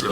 Hey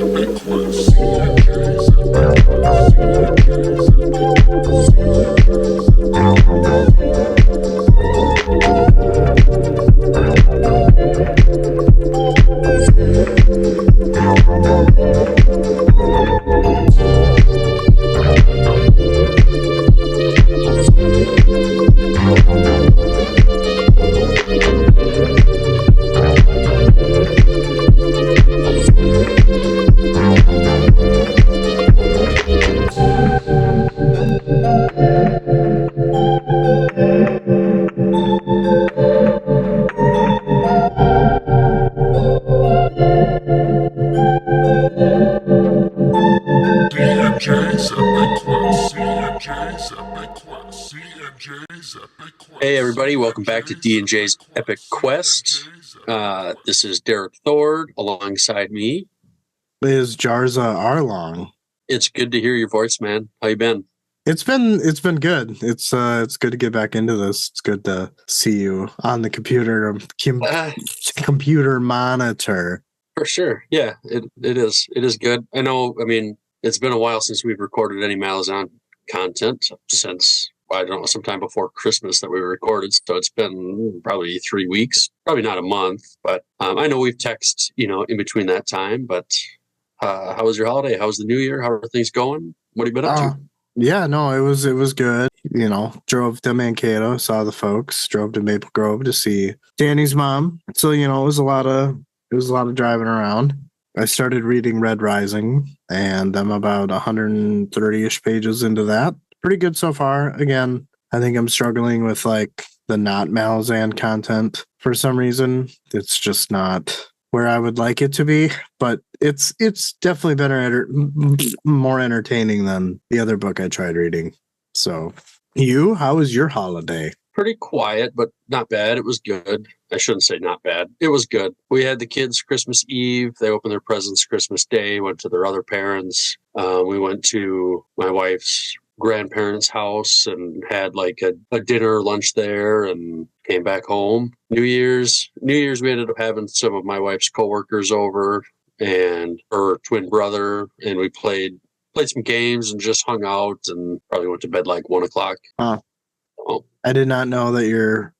everybody, welcome back to D&J's Epic Quest. This is Derek Thord alongside me. Is Jarza Arlong. It's good to hear your voice, man. How you been? It's been good. It's good to get back into this. It's good to see you on the computer computer monitor. For sure. Yeah, it is. It is good. I know, it's been a while since we've recorded any Malazan content since, I don't know, sometime before Christmas that we recorded. So it's been probably 3 weeks, probably not a month, but I know we've texted, in between that time, but how was your holiday? How was the new year? How are things going? What have you been up to? Yeah, no, it was good. Drove to Mankato, saw the folks, drove to Maple Grove to see Danny's mom. So, it was a lot of driving around. I started reading Red Rising, and I'm about 130-ish pages into that. Pretty good so far. Again, I think I'm struggling with like the not Malazan content for some reason. It's just not where I would like it to be, but it's definitely better, more entertaining than the other book I tried reading. So, how was your holiday? Pretty quiet, but not bad. It was good. I shouldn't say not bad. It was good. We had the kids Christmas Eve. They opened their presents Christmas Day, went to their other parents. We went to my wife's grandparents' house and had like a dinner, lunch there, and came back home. New Year's, we ended up having some of my wife's coworkers over and her twin brother, and we played some games and just hung out and probably went to bed like 1 o'clock. I did not know that your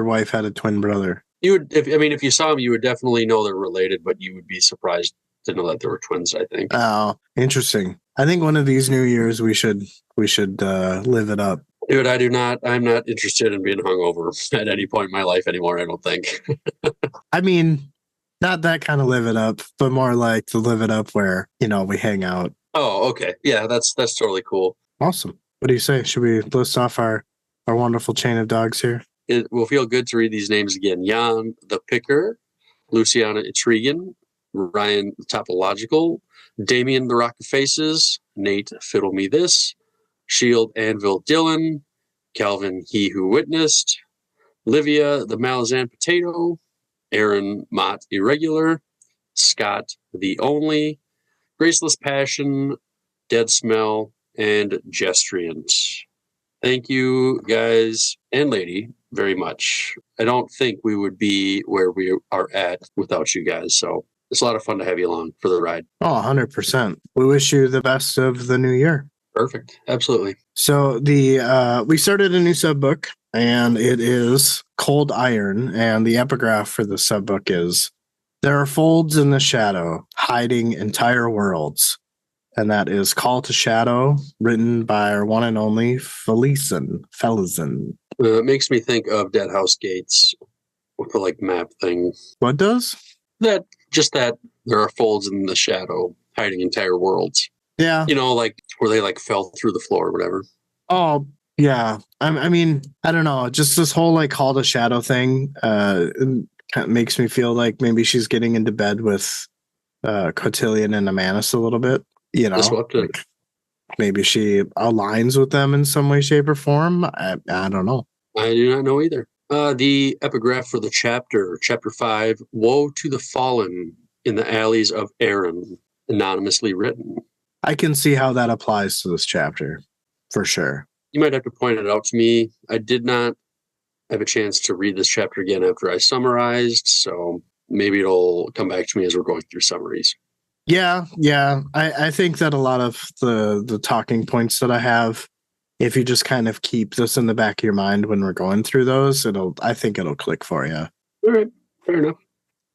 wife had a twin brother. You would, if you saw them, you would definitely know they're related, but you would be surprised to know that they were twins, I think. Oh, interesting. I think one of these New Year's we should live it up. Dude, I'm not interested in being hungover at any point in my life anymore, I don't think. I mean, not that kind of live it up, but more like to live it up where, we hang out. Oh, okay. Yeah, that's totally cool. Awesome. What do you say? Should we list off our wonderful chain of dogs here? It will feel good to read these names again. Jan the Picker, Luciana Etrigan, Ryan the Topological, Damien the Rock of Faces, Nate Fiddle Me This, Shield Anvil Dylan, Calvin He Who Witnessed, Livia the Malazan Potato, Aaron Mott Irregular, Scott the Only, Graceless Passion, Dead Smell, and Gestriant. Thank you, guys and lady, very much. I don't think we would be where we are at without you guys, so it's a lot of fun to have you along for the ride. Oh, 100%. We wish you the best of the new year. Perfect. Absolutely. So we started a new subbook, and it is Cold Iron, and the epigraph for the subbook is, "There are folds in the shadow, hiding entire worlds." And that is Call to Shadow, written by our one and only Felizan. It makes me think of Dead House Gates with the map thing. What does? That there are folds in the shadow, hiding entire worlds. Yeah. Where they fell through the floor or whatever. Oh, yeah. I mean, I don't know. Just this whole Call to Shadow thing kind of makes me feel like maybe she's getting into bed with Cotillion and Amanus a little bit. Maybe she aligns with them in some way, shape, or form. I don't know. I do not know either. The epigraph for the chapter 5, Woe to the Fallen in the Alleys of Aren, anonymously written. I can see how that applies to this chapter, for sure. You might have to point it out to me. I did not have a chance to read this chapter again after I summarized, so maybe it'll come back to me as we're going through summaries. Yeah. I think that a lot of the talking points that I have, if you just kind of keep this in the back of your mind when we're going through those, I think it'll click for you. All right, fair enough.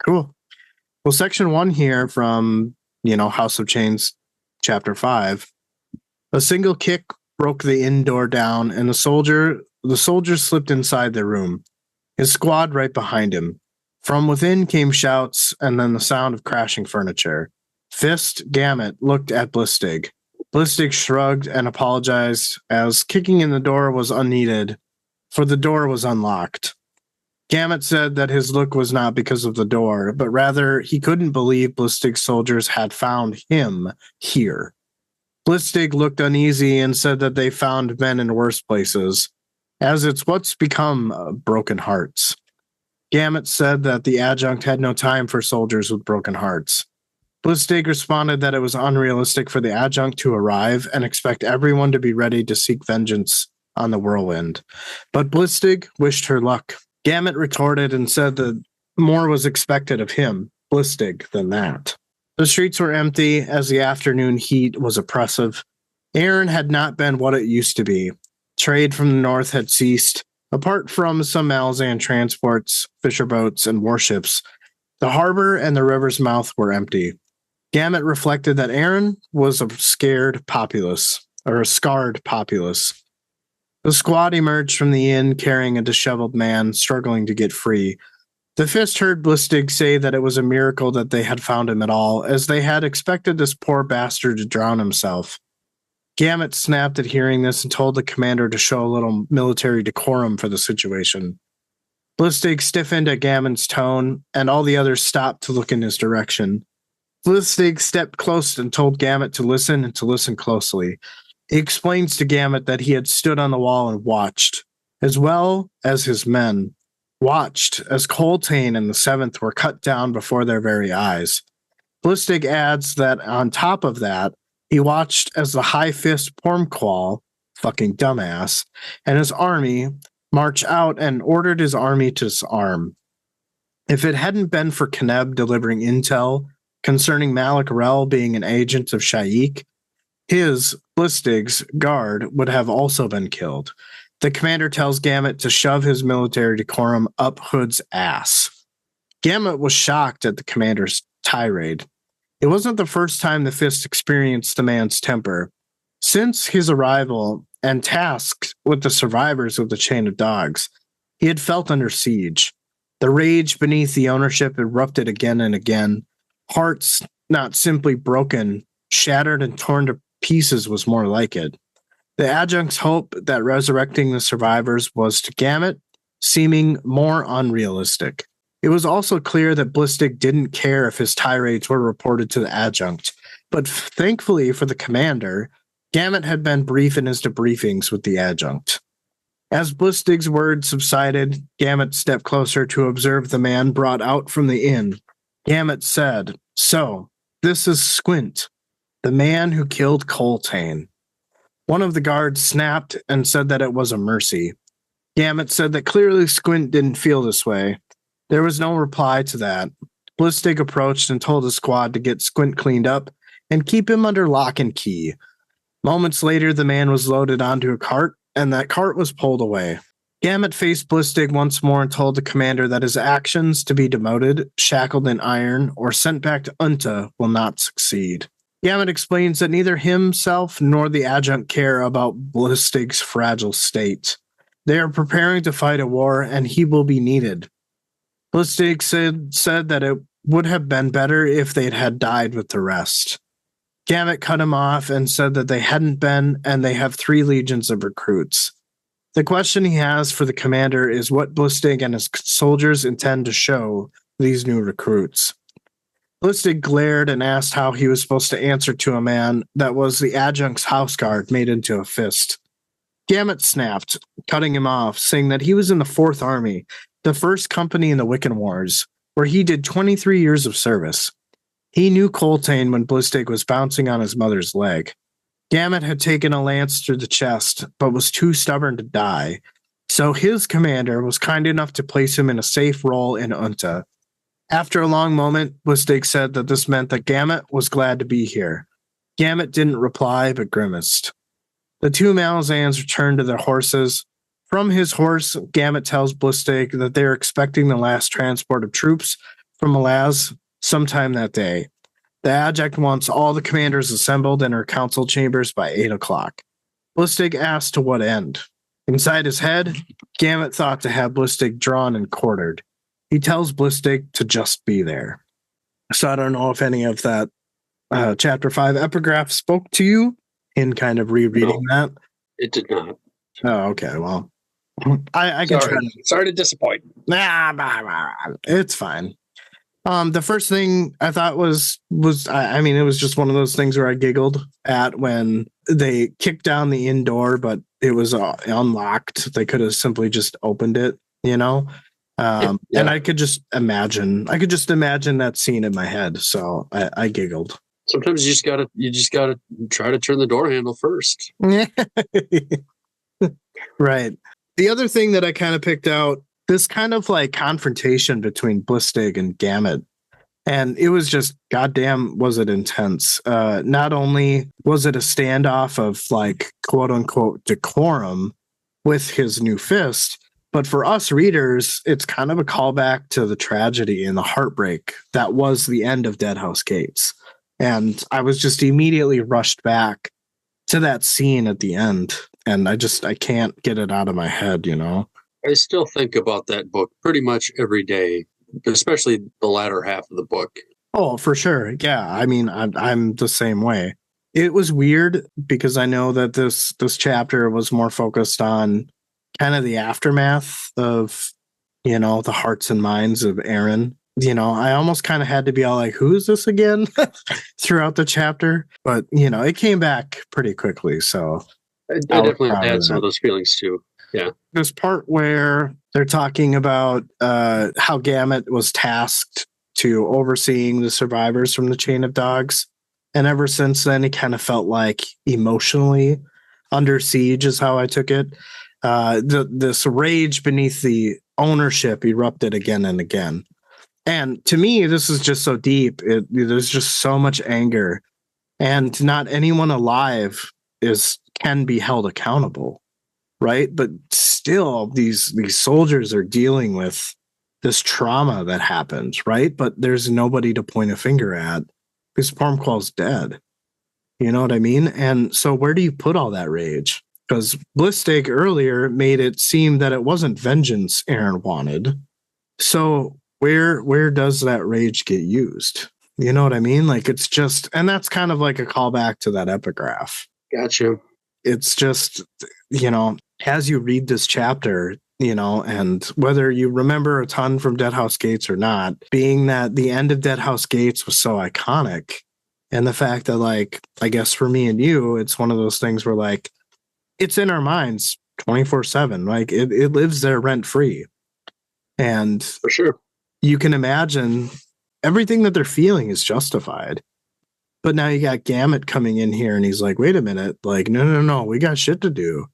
Cool. Well, section 1 here from, House of Chains, chapter 5. A single kick broke the inn door down, and the soldier slipped inside the room, his squad right behind him. From within came shouts and then the sound of crashing furniture. Fist, Gamut looked at Blistig. Blistig shrugged and apologized as kicking in the door was unneeded, for the door was unlocked. Gamut said that his look was not because of the door, but rather he couldn't believe Blistig's soldiers had found him here. Blistig looked uneasy and said that they found men in worse places, as it's what's become broken hearts. Gamut said that the adjunct had no time for soldiers with broken hearts. Blistig responded that it was unrealistic for the adjunct to arrive and expect everyone to be ready to seek vengeance on the whirlwind. But Blistig wished her luck. Gamut retorted and said that more was expected of him, Blistig, than that. The streets were empty as the afternoon heat was oppressive. Aren had not been what it used to be. Trade from the north had ceased. Apart from some Malazan transports, fisher boats, and warships, the harbor and the river's mouth were empty. Gamut reflected that Aren was a scared populace, or a scarred populace. The squad emerged from the inn carrying a disheveled man struggling to get free. The Fist heard Blistig say that it was a miracle that they had found him at all, as they had expected this poor bastard to drown himself. Gamut snapped at hearing this and told the commander to show a little military decorum for the situation. Blistig stiffened at Gamut's tone, and all the others stopped to look in his direction. Blistig stepped close and told Gamut to listen and to listen closely. He explains to Gamut that he had stood on the wall and watched, as well as his men, watched as Coltane and the 7th were cut down before their very eyes. Blistig adds that on top of that, he watched as the High Fist Pormqual, fucking dumbass, and his army march out and ordered his army to disarm. If it hadn't been for Keneb delivering intel concerning Malik Rel being an agent of Shaik, his, Blistig's, guard would have also been killed. The commander tells Gamut to shove his military decorum up Hood's ass. Gamut was shocked at the commander's tirade. It wasn't the first time the Fist experienced the man's temper. Since his arrival and tasked with the survivors of the Chain of Dogs, he had felt under siege. The rage beneath the ownership erupted again and again. Hearts not simply broken, shattered and torn to pieces was more like it. The adjunct's hope that resurrecting the survivors was to Gamut seeming more unrealistic. It was also clear that Blistig didn't care if his tirades were reported to the adjunct, but thankfully for the commander, Gamut had been brief in his debriefings with the adjunct. As Blistig's words subsided, Gamut stepped closer to observe the man brought out from the inn. Gamut said, "So, this is Squint, the man who killed Coltane." One of the guards snapped and said that it was a mercy. Gamut said that clearly Squint didn't feel this way. There was no reply to that. Blistig approached and told his squad to get Squint cleaned up and keep him under lock and key. Moments later, the man was loaded onto a cart, and that cart was pulled away. Gamut faced Blistig once more and told the commander that his actions to be demoted, shackled in iron, or sent back to Unta will not succeed. Gamut explains that neither himself nor the adjunct care about Blistig's fragile state. They are preparing to fight a war, and he will be needed. Blistig said that it would have been better if they had died with the rest. Gamut cut him off and said that they hadn't been, and they have 3 legions of recruits. The question he has for the commander is what Blistig and his soldiers intend to show these new recruits. Blistig glared and asked how he was supposed to answer to a man that was the adjunct's house guard made into a fist. Gamut snapped, cutting him off, saying that he was in the 4th Army, the 1st company in the Wiccan Wars, where he did 23 years of service. He knew Coltane when Blistig was bouncing on his mother's leg. Gamut had taken a lance through the chest, but was too stubborn to die, so his commander was kind enough to place him in a safe role in Unta. After a long moment, Lustig said that this meant that Gamut was glad to be here. Gamut didn't reply, but grimaced. The two Malazans returned to their horses. From his horse, Gamut tells Lustig that they are expecting the last transport of troops from Malaz sometime that day. The adjunct wants all the commanders assembled in her council chambers by 8 o'clock. Lustig asked to what end. Inside his head, Gamut thought to have Lustig drawn and quartered. He tells Lustig to just be there. So I don't know if any of that chapter 5 epigraph spoke to you in kind of rereading that. It did not. Oh, okay. Well, I can try. Sorry to disappoint. It's fine. The first thing I thought was I mean, it was just one of those things where I giggled at when they kicked down the inn door, but it was unlocked. They could have simply just opened it, you know? And I could just imagine that scene in my head. So I giggled. Sometimes you just gotta try to turn the door handle first. Right. The other thing that I kind of picked out, this kind of like confrontation between Lustig and Gamut. And it was just, goddamn, was it intense. Not only was it a standoff of like, quote unquote, decorum with his new fist, but for us readers, it's kind of a callback to the tragedy and the heartbreak that was the end of Deadhouse Gates. And I was just immediately rushed back to that scene at the end. And I can't get it out of my head, you know? I still think about that book pretty much every day, especially the latter half of the book. Oh, for sure. Yeah. I mean, I'm the same way. It was weird because I know that this chapter was more focused on kind of the aftermath of, you know, the hearts and minds of Aren. You know, I almost kind of had to be all like, who is this again throughout the chapter? But, you know, it came back pretty quickly. So I definitely had some of those feelings too. Yeah. This part where they're talking about how Gamut was tasked to overseeing the survivors from the chain of dogs. And ever since then, he kind of felt like emotionally under siege is how I took it. This rage beneath the ownership erupted again and again. And to me, this is just so deep. There's just so much anger. And not anyone alive can be held accountable. Right. But still, these soldiers are dealing with this trauma that happened. Right. But there's nobody to point a finger at because Pormqual's dead. You know what I mean? And so where do you put all that rage? Because Lustig earlier made it seem that it wasn't vengeance Aren wanted. So where does that rage get used? You know what I mean? Like it's just, and that's kind of like a callback to that epigraph. Gotcha. It's just, you know, as you read this chapter, you know, and whether you remember a ton from Deadhouse Gates or not, being that the end of Deadhouse Gates was so iconic, and the fact that, like, I guess for me and you, it's one of those things where, like, it's in our minds 24/7. Like, it lives there rent free. And for sure, you can imagine everything that they're feeling is justified. But now you got Gamut coming in here and he's like, wait a minute, like, no, we got shit to do.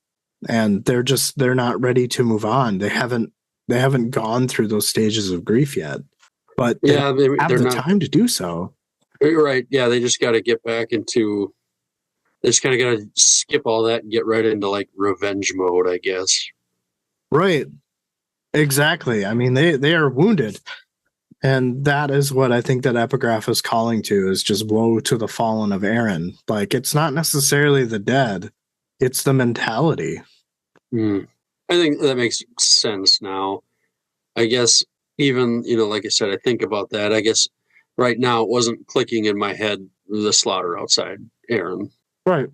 And they're not ready to move on. They haven't gone through those stages of grief yet. But they have the time to do so. You're right. Yeah, they just got to get back into, they just kind of got to skip all that and get right into like revenge mode, I guess. Right. Exactly. I mean, they are wounded. And that is what I think that epigraph is calling to, is just woe to the fallen of Aren. Like, it's not necessarily the dead, it's the mentality. I think that makes sense now. I guess even, you know, like I said, I think about that. I guess right now it wasn't clicking in my head, the slaughter outside Aren. Right.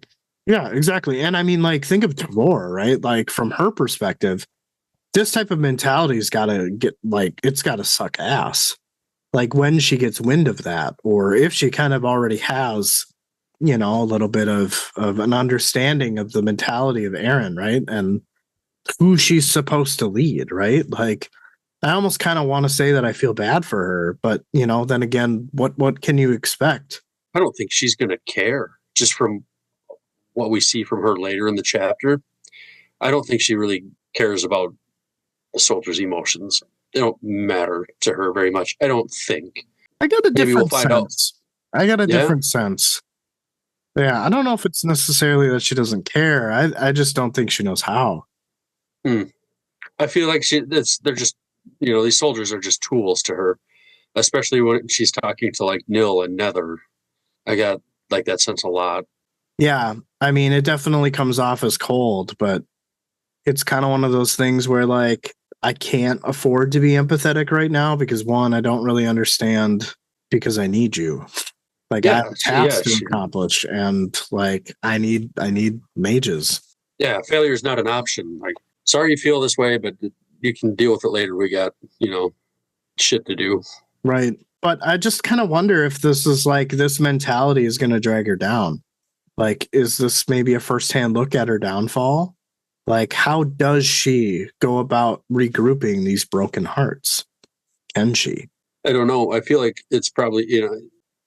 Yeah, exactly. And I mean, like, think of Tavor, right? Like, from her perspective, this type of mentality's got to get, like, it's got to suck ass. Like, when she gets wind of that, or if she kind of already has, you know, a little bit of an understanding of the mentality of Aren, right? And who she's supposed to lead, right? Like, I almost kind of want to say that I feel bad for her, but, you know, then again, what can you expect? I don't think she's going to care, just from what we see from her later in the chapter. I don't think she really cares about the soldiers' emotions. they don't matter to her very much. I don't think. I got a Maybe we'll different find out. sense. I got a Yeah? different sense. Yeah, I don't know if it's necessarily that she doesn't care. I just don't think she knows how. I feel like they're just, these soldiers are just tools to her, especially when she's talking to like Nil and Nether. I got like that sense a lot. Yeah, I mean, it definitely comes off as cold, but it's kind of one of those things where like I can't afford to be empathetic right now because one, I don't really understand because I need you. Like I Yeah, have tasks to accomplish, and like I need mages. Yeah, failure is not an option. Like, sorry you feel this way, but you can deal with it later. We got, shit to do. Right. But I just kind of wonder if this is like this mentality is going to drag her down. Like, is this maybe a firsthand look at her downfall? Like, how does she go about regrouping these broken hearts? Can she? I don't know. I feel like it's probably,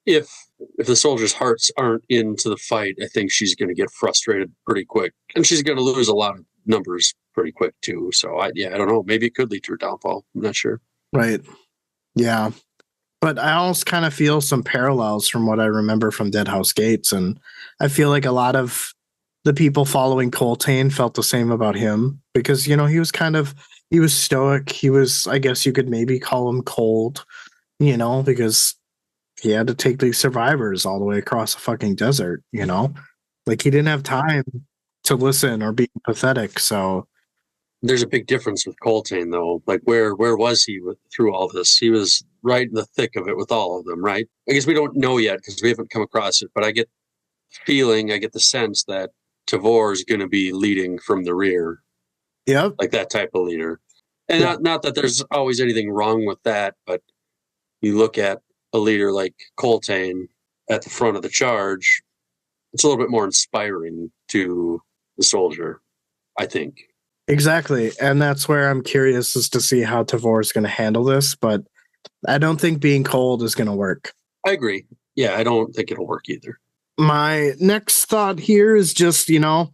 if the soldiers' hearts aren't into the fight, I think she's going to get frustrated pretty quick, and she's going to lose a lot of numbers pretty quick too. So I don't know. Maybe it could lead to her downfall. I'm not sure. Right. Yeah. But I almost kind of feel some parallels from what I remember from Dead House Gates, and I feel like a lot of the people following Coltane felt the same about him because he was stoic. He was, I guess you could maybe call him cold, because he had to take these survivors all the way across the fucking desert, like he didn't have time to listen or be pathetic. So there's a big difference with Coltane, though. Like, where was he through all this? He was right in the thick of it with all of them, right? I guess we don't know yet because we haven't come across it, but I get the sense that Tavor is going to be leading from the rear. Yep. Like that type of leader. And not that there's always anything wrong with that, but you look at a leader like Coltane at the front of the charge, it's a little bit more inspiring to the soldier, I think. Exactly. And that's where I'm curious as to see how Tavor is going to handle this, but I don't think being cold is going to work. I agree. Yeah, I don't think it'll work either. My next thought here is just, I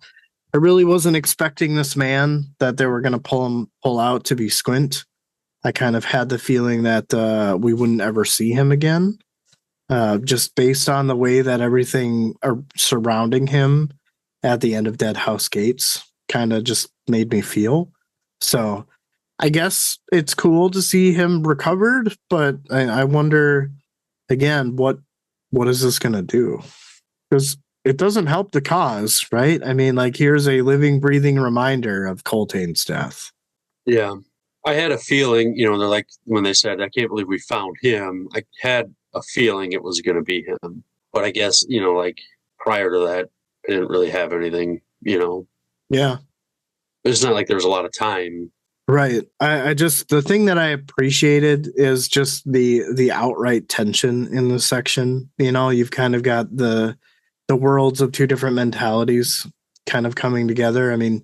really wasn't expecting this man that they were going to pull out to be Squint. I kind of had the feeling that we wouldn't ever see him again, just based on the way that everything surrounding him at the end of Dead House Gates kind of just made me feel. So I guess it's cool to see him recovered, but I wonder again, what is this going to do? Because it doesn't help the cause, right? I mean, like, here's a living, breathing reminder of Coltane's death. Yeah. I had a feeling, they're like, when they said, I can't believe we found him, I had a feeling it was going to be him. But I guess, like, prior to that, I didn't really have anything, Yeah. It's not like there was a lot of time. Right. I just, the thing that I appreciated is just the outright tension in this section. You've kind of got the worlds of two different mentalities kind of coming together. I mean,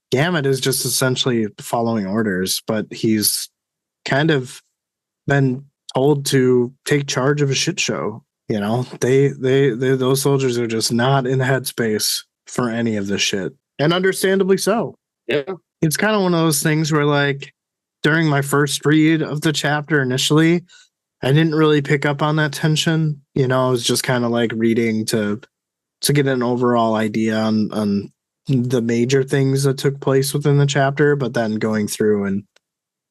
Gamut is just essentially following orders, but he's kind of been told to take charge of a shit show. They those soldiers are just not in the headspace for any of this shit, and understandably so. Yeah. It's kind of one of those things where, like, during my first read of the chapter initially, I didn't really pick up on that tension. I was just kind of like reading to get an overall idea on the major things that took place within the chapter, but then going through and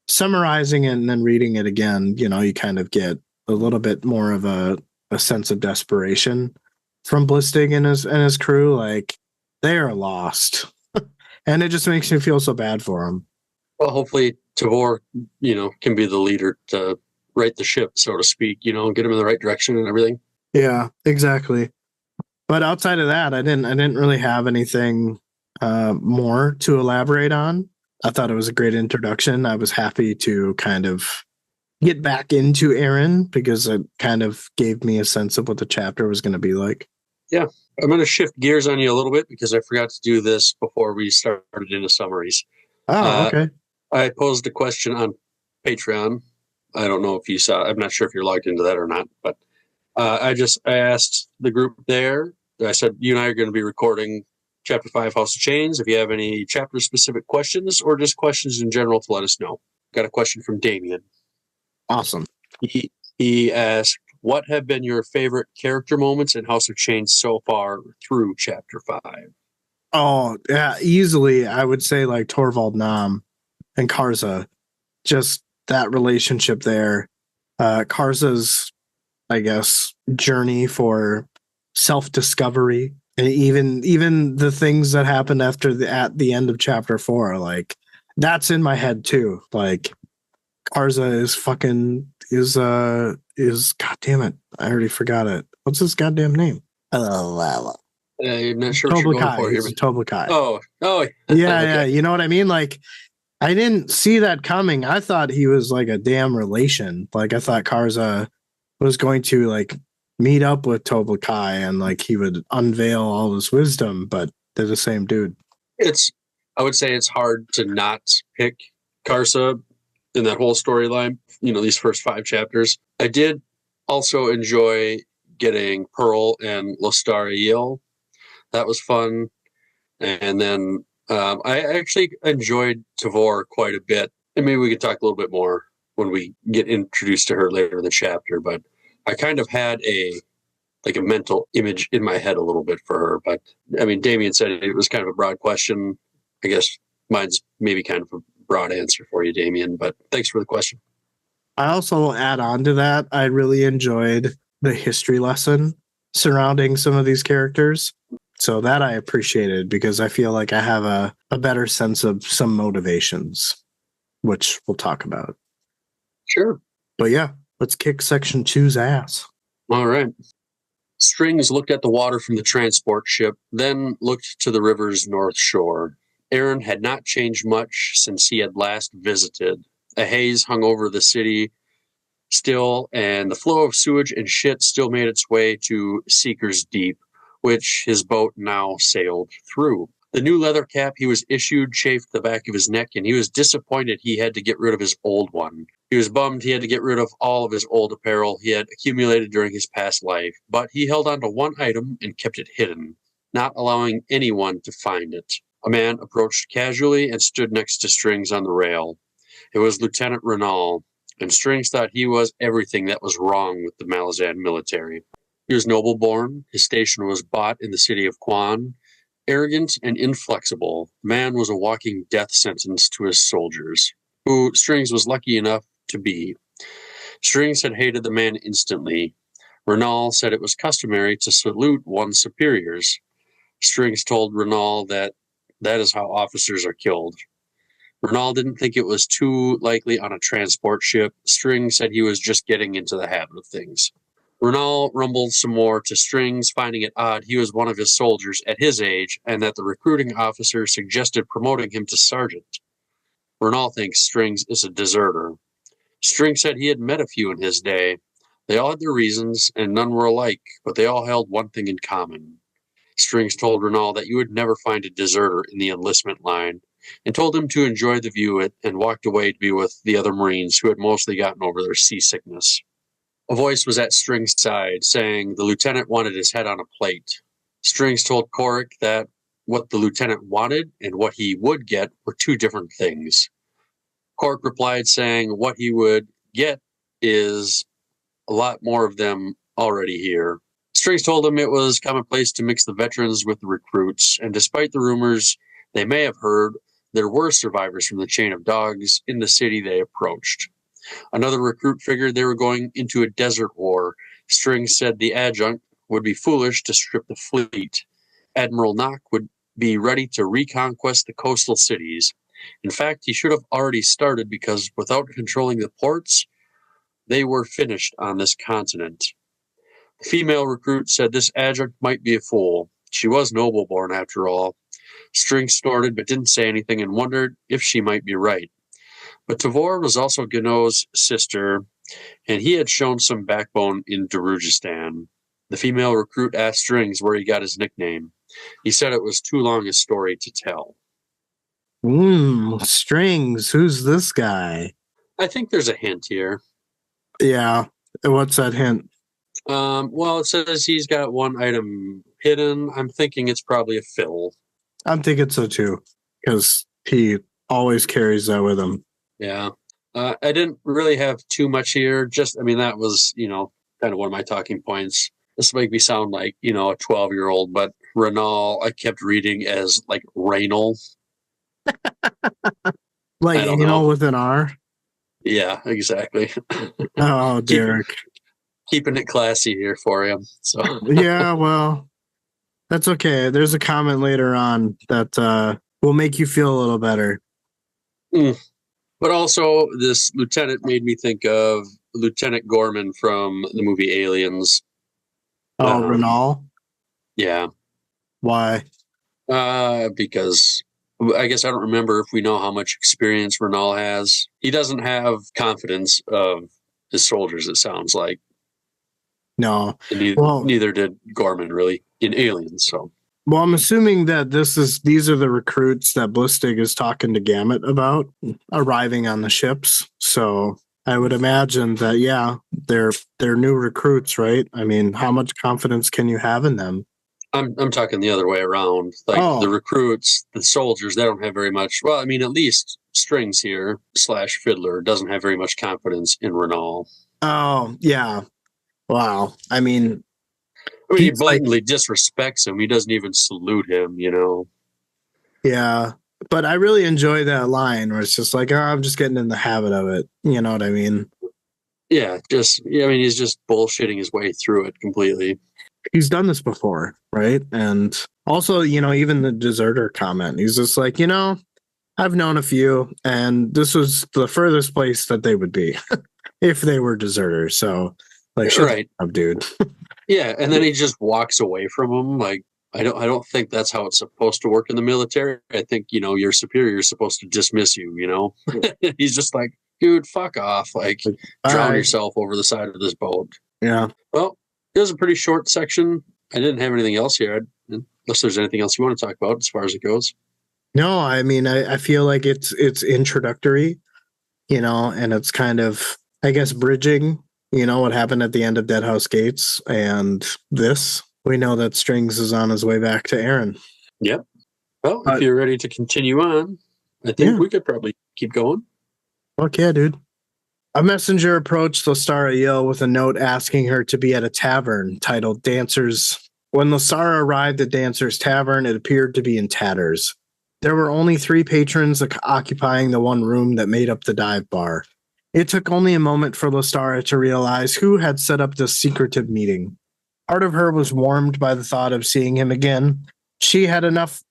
summarizing it and then reading it again, you kind of get a little bit more of a sense of desperation from Blistig and his crew. Like, they are lost. And it just makes me feel so bad for him. Well, hopefully Tavor, can be the leader to right the ship, so to speak, get him in the right direction and everything. Yeah, exactly. But outside of that, I didn't really have anything more to elaborate on. I thought it was a great introduction. I was happy to kind of get back into Aren because it kind of gave me a sense of what the chapter was going to be like. Yeah. I'm going to shift gears on you a little bit because I forgot to do this before we started into summaries. Oh, okay. I posed a question on Patreon. I don't know if you saw. I'm not sure if you're logged into that or not, but I asked the group there. I said, you and I are going to be recording Chapter 5 House of Chains. If you have any chapter-specific questions or just questions in general, to let us know. got a question from Damien. Awesome. He asked, what have been your favorite character moments in House of Change so far through Chapter 5? Oh, yeah, easily I would say like Torvald Nam and Karza. Just that relationship there. Karza's, I guess, journey for self-discovery, and even the things that happened at the end of Chapter 4, like that's in my head too. Like Karza is god damn it, I already forgot it. What's his goddamn name? I'm not sure what you're going for here. He's Toblikai. Oh, yeah, okay. yeah. You know what I mean? Like, I didn't see that coming. I thought he was like a damn relation. Like, I thought Karza was going to like meet up with Toblikai and like he would unveil all his wisdom, but they're the same dude. I would say it's hard to not pick Karza in that whole storyline. These first 5 chapters. I did also enjoy getting Pearl and Lostariel. That was fun. And then I actually enjoyed Tavor quite a bit. And maybe we could talk a little bit more when we get introduced to her later in the chapter. But I kind of had a mental image in my head a little bit for her. But I mean, Damien said it was kind of a broad question. I guess mine's maybe kind of a broad answer for you, Damien. But thanks for the question. I also add on to that. I really enjoyed the history lesson surrounding some of these characters. So that I appreciated because I feel like I have a better sense of some motivations, which we'll talk about. Sure. But yeah, let's kick Section 2's ass. All right. Strings looked at the water from the transport ship, then looked to the river's north shore. Aren had not changed much since he had last visited. A haze hung over the city still, and the flow of sewage and shit still made its way to Seeker's Deep, which his boat now sailed through. The new leather cap he was issued chafed the back of his neck, and he was disappointed he had to get rid of his old one. He was bummed he had to get rid of all of his old apparel he had accumulated during his past life, but he held on to one item and kept it hidden, not allowing anyone to find it. A man approached casually and stood next to Strings on the rail. It was Lieutenant Renal, and Strings thought he was everything that was wrong with the Malazan military. He was noble-born, his station was bought in the city of Quan. Arrogant and inflexible, the man was a walking death sentence to his soldiers, who Strings was lucky enough to be. Strings had hated the man instantly. Renal said it was customary to salute one's superiors. Strings told Renal that is how officers are killed. Renal didn't think it was too likely on a transport ship. Strings said he was just getting into the habit of things. Renal rumbled some more to Strings, finding it odd he was one of his soldiers at his age and that the recruiting officer suggested promoting him to sergeant. Renal thinks Strings is a deserter. Strings said he had met a few in his day. They all had their reasons, and none were alike, but they all held one thing in common. Strings told Renal that you would never find a deserter in the enlistment line, and told him to enjoy the view and walked away to be with the other Marines who had mostly gotten over their seasickness. A voice was at Strings' side, saying the lieutenant wanted his head on a plate. Strings told Korik that what the lieutenant wanted and what he would get were 2 different things. Korik replied, saying what he would get is a lot more of them already here. Strings told him it was commonplace to mix the veterans with the recruits, and despite the rumors they may have heard, there were survivors from the chain of dogs in the city they approached. Another recruit figured they were going into a desert war. Strings said the adjunct would be foolish to strip the fleet. Admiral Nock would be ready to reconquest the coastal cities. In fact, he should have already started because without controlling the ports, they were finished on this continent. The female recruit said this adjunct might be a fool. She was noble-born after all. Strings snorted but didn't say anything and wondered if she might be right. But Tavor was also Gano's sister, and he had shown some backbone in Darujistan. The female recruit asked Strings where he got his nickname. He said it was too long a story to tell. Strings, who's this guy? I think there's a hint here. Yeah, what's that hint? Well, it says he's got one item hidden. I'm thinking it's probably a fill. I'm thinking so too, because he always carries that with him. Yeah. I didn't really have too much here. That was, kind of one of my talking points. This make me sound like, a 12-year-old, but Renal, I kept reading as like Raynal. Like I don't anal know. with an R? Yeah, exactly. Oh, Derek. Keeping it classy here for him. So Yeah, well, that's okay. There's a comment later on that will make you feel a little better. But also, this lieutenant made me think of Lieutenant Gorman from the movie Aliens. Oh, Renal? Yeah. Why? Because I guess I don't remember if we know how much experience Renal has. He doesn't have confidence of his soldiers, it sounds like. No. And neither did Gorman, really, in Aliens. So. Well, I'm assuming that these are the recruits that Blistig is talking to Gamut about arriving on the ships. So I would imagine that, yeah, they're new recruits, right? I mean, how much confidence can you have in them? I'm talking the other way around. Like the recruits, the soldiers, they don't have very much. Well, at least Strings here / Fiddler doesn't have very much confidence in Renal. Oh, yeah. Wow. He blatantly disrespects him. He doesn't even salute him, Yeah. But I really enjoy that line where it's just like, oh, I'm just getting in the habit of it. You know what I mean? Yeah, he's just bullshitting his way through it completely. He's done this before, right? And also, even the deserter comment, he's just like, I've known a few, and this was the furthest place that they would be if they were deserters. So, like, shut up, dude. Yeah, and then he just walks away from him. Like, I don't think that's how it's supposed to work in the military. I think your superior is supposed to dismiss you. He's just like, dude, fuck off. Like, drown yourself over the side of this boat. Yeah. Well, it was a pretty short section. I didn't have anything else here, unless there's anything else you want to talk about as far as it goes. No, I feel like it's introductory, and it's kind of, I guess, bridging, what happened at the end of Deadhouse Gates and this. We know that Strings is on his way back to Aren. Yep. Well, if you're ready to continue on, I think we could probably keep going. Fuck yeah, dude. A messenger approached Lestara Yill with a note asking her to be at a tavern titled Dancers. When Lestara arrived at Dancers Tavern, it appeared to be in tatters. There were only 3 patrons occupying the one room that made up the dive bar. It took only a moment for Lestara to realize who had set up this secretive meeting. Part of her was warmed by the thought of seeing him again. She had enough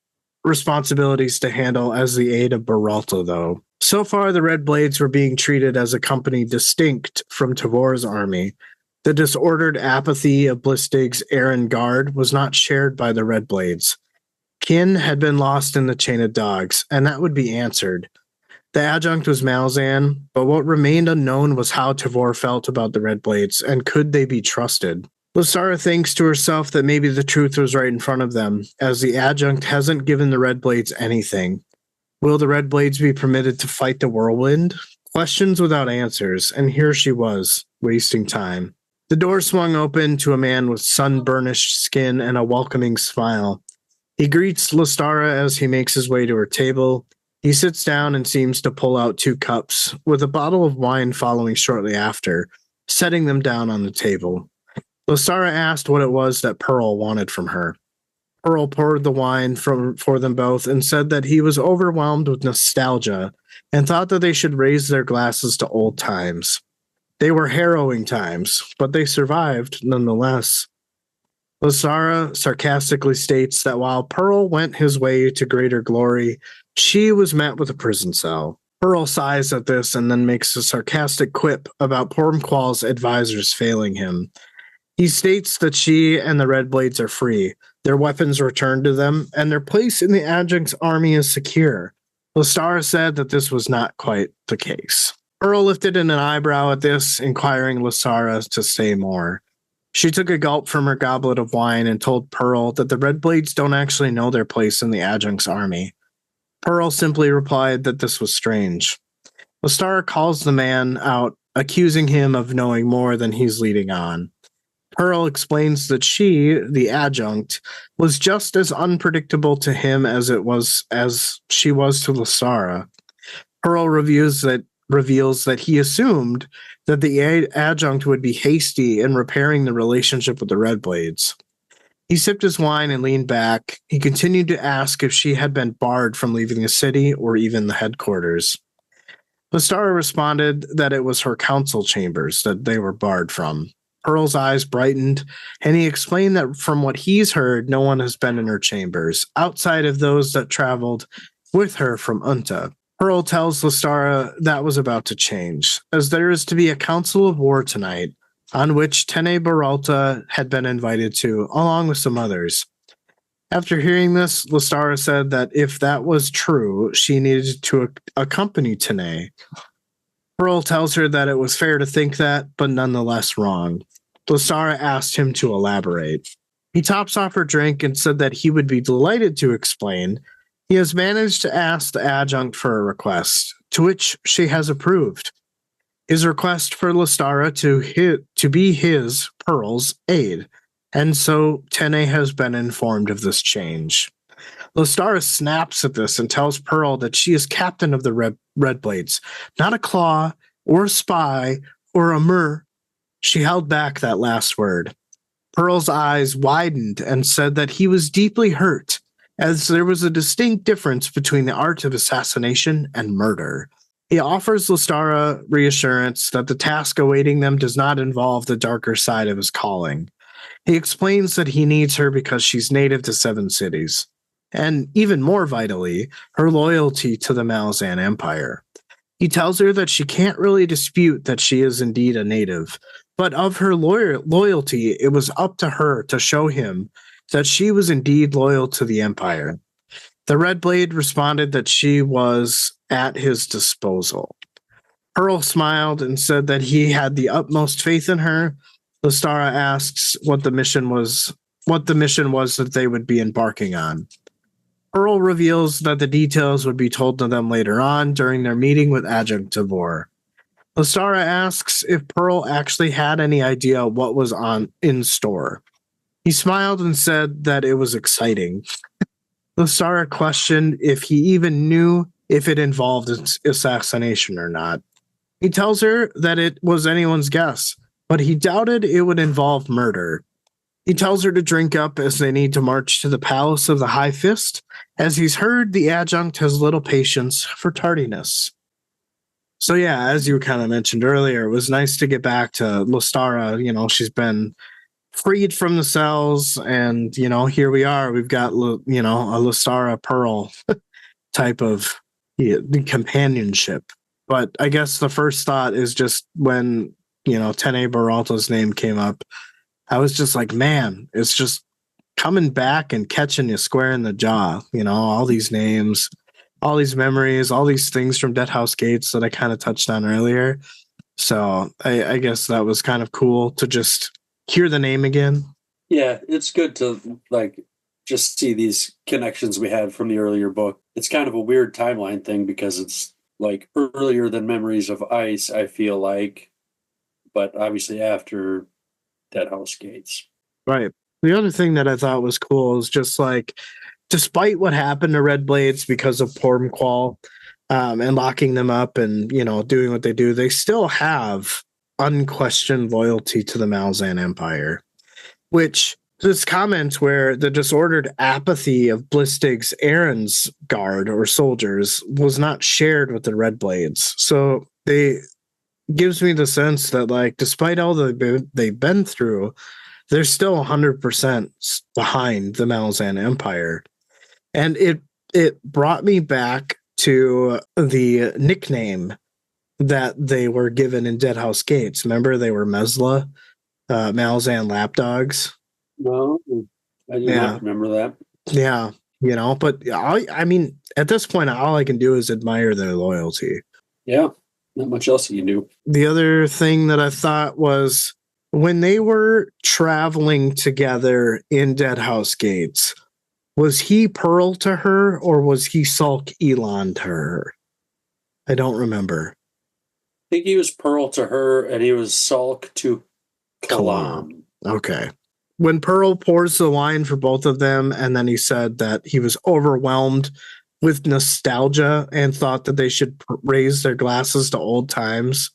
responsibilities to handle as the aide of Beralta, though. So far, the Red Blades were being treated as a company distinct from Tavor's army. The disordered apathy of Blistig's Aren Guard was not shared by the Red Blades. Kin had been lost in the chain of dogs, and that would be answered. The adjunct was Malazan, but what remained unknown was how Tavor felt about the Red Blades, and could they be trusted? Lestara thinks to herself that maybe the truth was right in front of them, as the adjunct hasn't given the Red Blades anything. Will the Red Blades be permitted to fight the whirlwind? Questions without answers, and here she was, wasting time. The door swung open to a man with sun-burnished skin and a welcoming smile. He greets Lestara as he makes his way to her table. He sits down and seems to pull out 2 cups, with a bottle of wine following shortly after, setting them down on the table. Lestara asked what it was that Pearl wanted from her. Pearl poured the wine for them both and said that he was overwhelmed with nostalgia and thought that they should raise their glasses to old times. They were harrowing times, but they survived nonetheless. Lestara sarcastically states that while Pearl went his way to greater glory, she was met with a prison cell. Pearl sighs at this and then makes a sarcastic quip about Pormqual's advisors failing him. He states that she and the Red Blades are free, their weapons returned to them, and their place in the adjunct's army is secure. Lestara said that this was not quite the case. Pearl lifted an eyebrow at this, inquiring Lestara to say more. She took a gulp from her goblet of wine and told Pearl that the Red Blades don't actually know their place in the adjunct's army. Pearl simply replied that this was strange. Lestara calls the man out, accusing him of knowing more than he's leading on. Pearl explains that she, the adjunct, was just as unpredictable to him as she was to Lestara. Pearl reviews that reveals that he assumed that the adjunct would be hasty in repairing the relationship with the Red Blades. He sipped his wine and leaned back. He continued to ask if she had been barred from leaving the city or even the headquarters. Lestara responded that it was her council chambers that they were barred from. Pearl's eyes brightened, and he explained that from what he's heard, no one has been in her chambers, outside of those that traveled with her from Unta. Pearl tells Lestara that was about to change, as there is to be a council of war tonight, on which Tene Baralta had been invited to, along with some others. After hearing this, Lestara said that if that was true, she needed to accompany Tene. Pearl tells her that it was fair to think that, but nonetheless wrong. Lestara asked him to elaborate. He tops off her drink and said that he would be delighted to explain. He has managed to ask the adjunct for a request, to which she has approved. His request for Lestara to be his, Pearl's, aide, and so Tene has been informed of this change. Lestara snaps at this and tells Pearl that she is captain of the Red Blades, not a claw, or a spy, or a mer. She held back that last word. Pearl's eyes widened and said that he was deeply hurt, as there was a distinct difference between the art of assassination and murder. He offers Lestara reassurance that the task awaiting them does not involve the darker side of his calling. He explains that he needs her because she's native to 7 cities, and even more vitally, her loyalty to the Malazan Empire. He tells her that she can't really dispute that she is indeed a native, but of her loyalty, it was up to her to show him that she was indeed loyal to the Empire. The Red Blade responded that she was at his disposal. Pearl smiled and said that he had the utmost faith in her. Lestara asks what the mission was that they would be embarking on. Pearl reveals that the details would be told to them later on during their meeting with Adjunct Devor. Lestara asks if Pearl actually had any idea what was in store. He smiled and said that it was exciting. Lestara questioned if he even knew if it involved assassination or not. He tells her that it was anyone's guess, but he doubted it would involve murder. He tells her to drink up as they need to march to the palace of the High Fist, as he's heard the adjunct has little patience for tardiness. So yeah, as you kind of mentioned earlier, it was nice to get back to Lestara. You know, she's been freed from the cells, and, you know, here we are. We've got, you know, a Lestara Pearl type of companionship. But I guess the first thought is just when, you know, Tene Baralta's name came up, I was just like, man, it's just coming back and catching you square in the jaw. You know, all these names, all these memories, all these things from Dead House Gates that I kind of touched on earlier. So I guess that was kind of cool to just hear the name again. Yeah, it's good to like just see these connections we had from the earlier book. It's kind of a weird timeline thing because it's like earlier than Memories of Ice, I feel like, but obviously after Dead House Gates. Right. The other thing that I thought was cool is just like, despite what happened to Red Blades because of Pormqual and locking them up and, you know, doing what they do, they still have unquestioned loyalty to the Malazan Empire, which this comment where the disordered apathy of Blistig's Aren's guard or soldiers was not shared with the Red Blades. So they gives me the sense that, like, despite all they've been through, they're still 100% behind the Malazan Empire. And it brought me back to the nickname that they were given in Dead House Gates. Remember, they were Mesla, Malazan lapdogs. No, I do not remember that. Yeah, you know, but I mean, at this point, all I can do is admire their loyalty. Yeah, not much else you can do. The other thing that I thought was when they were traveling together in Dead House Gates, was he Pearl to her or was he Sulk Elon to her? I don't remember. I think he was Pearl to her and he was Sulk to Kalam. Okay. When Pearl pours the wine for both of them, and then he said that he was overwhelmed with nostalgia and thought that they should raise their glasses to old times.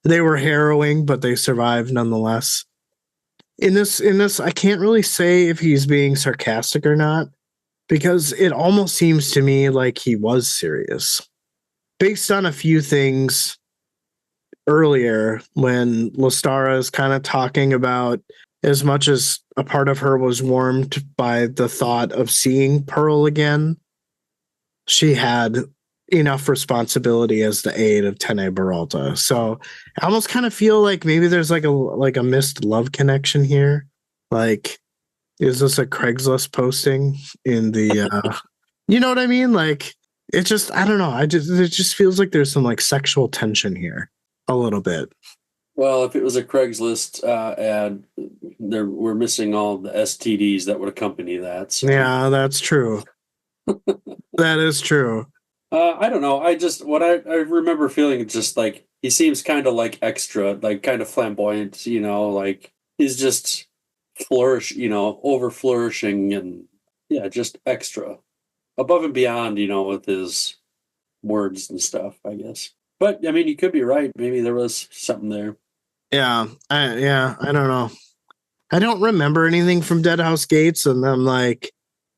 They were harrowing, but they survived nonetheless. In this, I can't really say if he's being sarcastic or not, because it almost seems to me like he was serious. Based on a few things earlier when Lestara is kind of talking about as much as a part of her was warmed by the thought of seeing Pearl again, she had enough responsibility as the aide of Tene Baralta. So I almost kind of feel like maybe there's like a missed love connection here. Like, is this a Craigslist posting in the you know what I mean? Like, it just, I don't know. It just feels like there's some like sexual tension here a little bit. Well, if it was a Craigslist ad, we're missing all the STDs that would accompany that. So. Yeah, that's true. That is true. I don't know. I remember feeling just like he seems kind of like extra, like kind of flamboyant, like he's just over flourishing and yeah, just extra above and beyond, with his words and stuff, I guess. But I mean, you could be right. Maybe there was something there. Yeah, I don't know. I don't remember anything from Dead House Gates and them like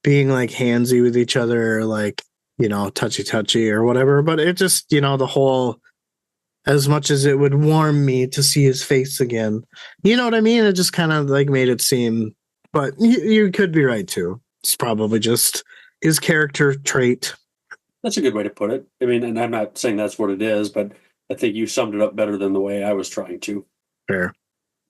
being like handsy with each other, like, touchy or whatever. But it just, the whole, as much as it would warm me to see his face again, you know what I mean? It just kind of like made it seem, but you could be right too. It's probably just his character trait. That's a good way to put it. I mean, and I'm not saying that's what it is, but I think you summed it up better than the way I was trying to. Fair.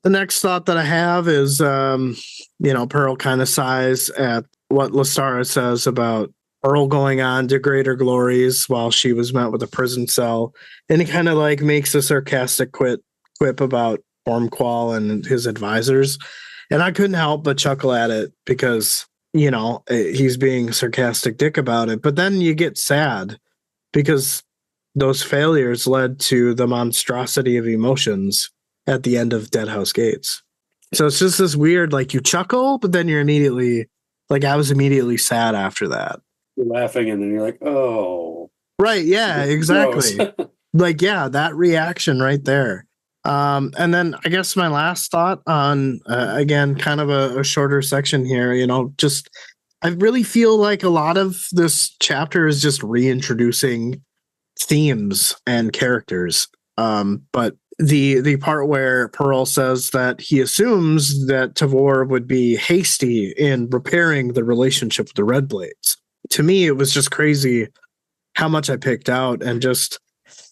The next thought that I have is, Pearl kind of sighs at what Lestara says about Pearl going on to greater glories while she was met with a prison cell. And he kind of like makes a sarcastic quip about Ormqual and his advisors. And I couldn't help but chuckle at it because, he's being a sarcastic dick about it. But then you get sad because those failures led to the monstrosity of emotions at the end of Dead House Gates. So it's just this weird, like you chuckle, but then you're immediately, like I was immediately sad after that. You're laughing and then you're like, oh. Right, yeah, exactly. Like, yeah, that reaction right there. And then I guess my last thought on, again, kind of a shorter section here, just I really feel like a lot of this chapter is just reintroducing themes and characters. But the part where Pearl says that he assumes that Tavor would be hasty in repairing the relationship with the Red Blades. To me, it was just crazy how much I picked out and just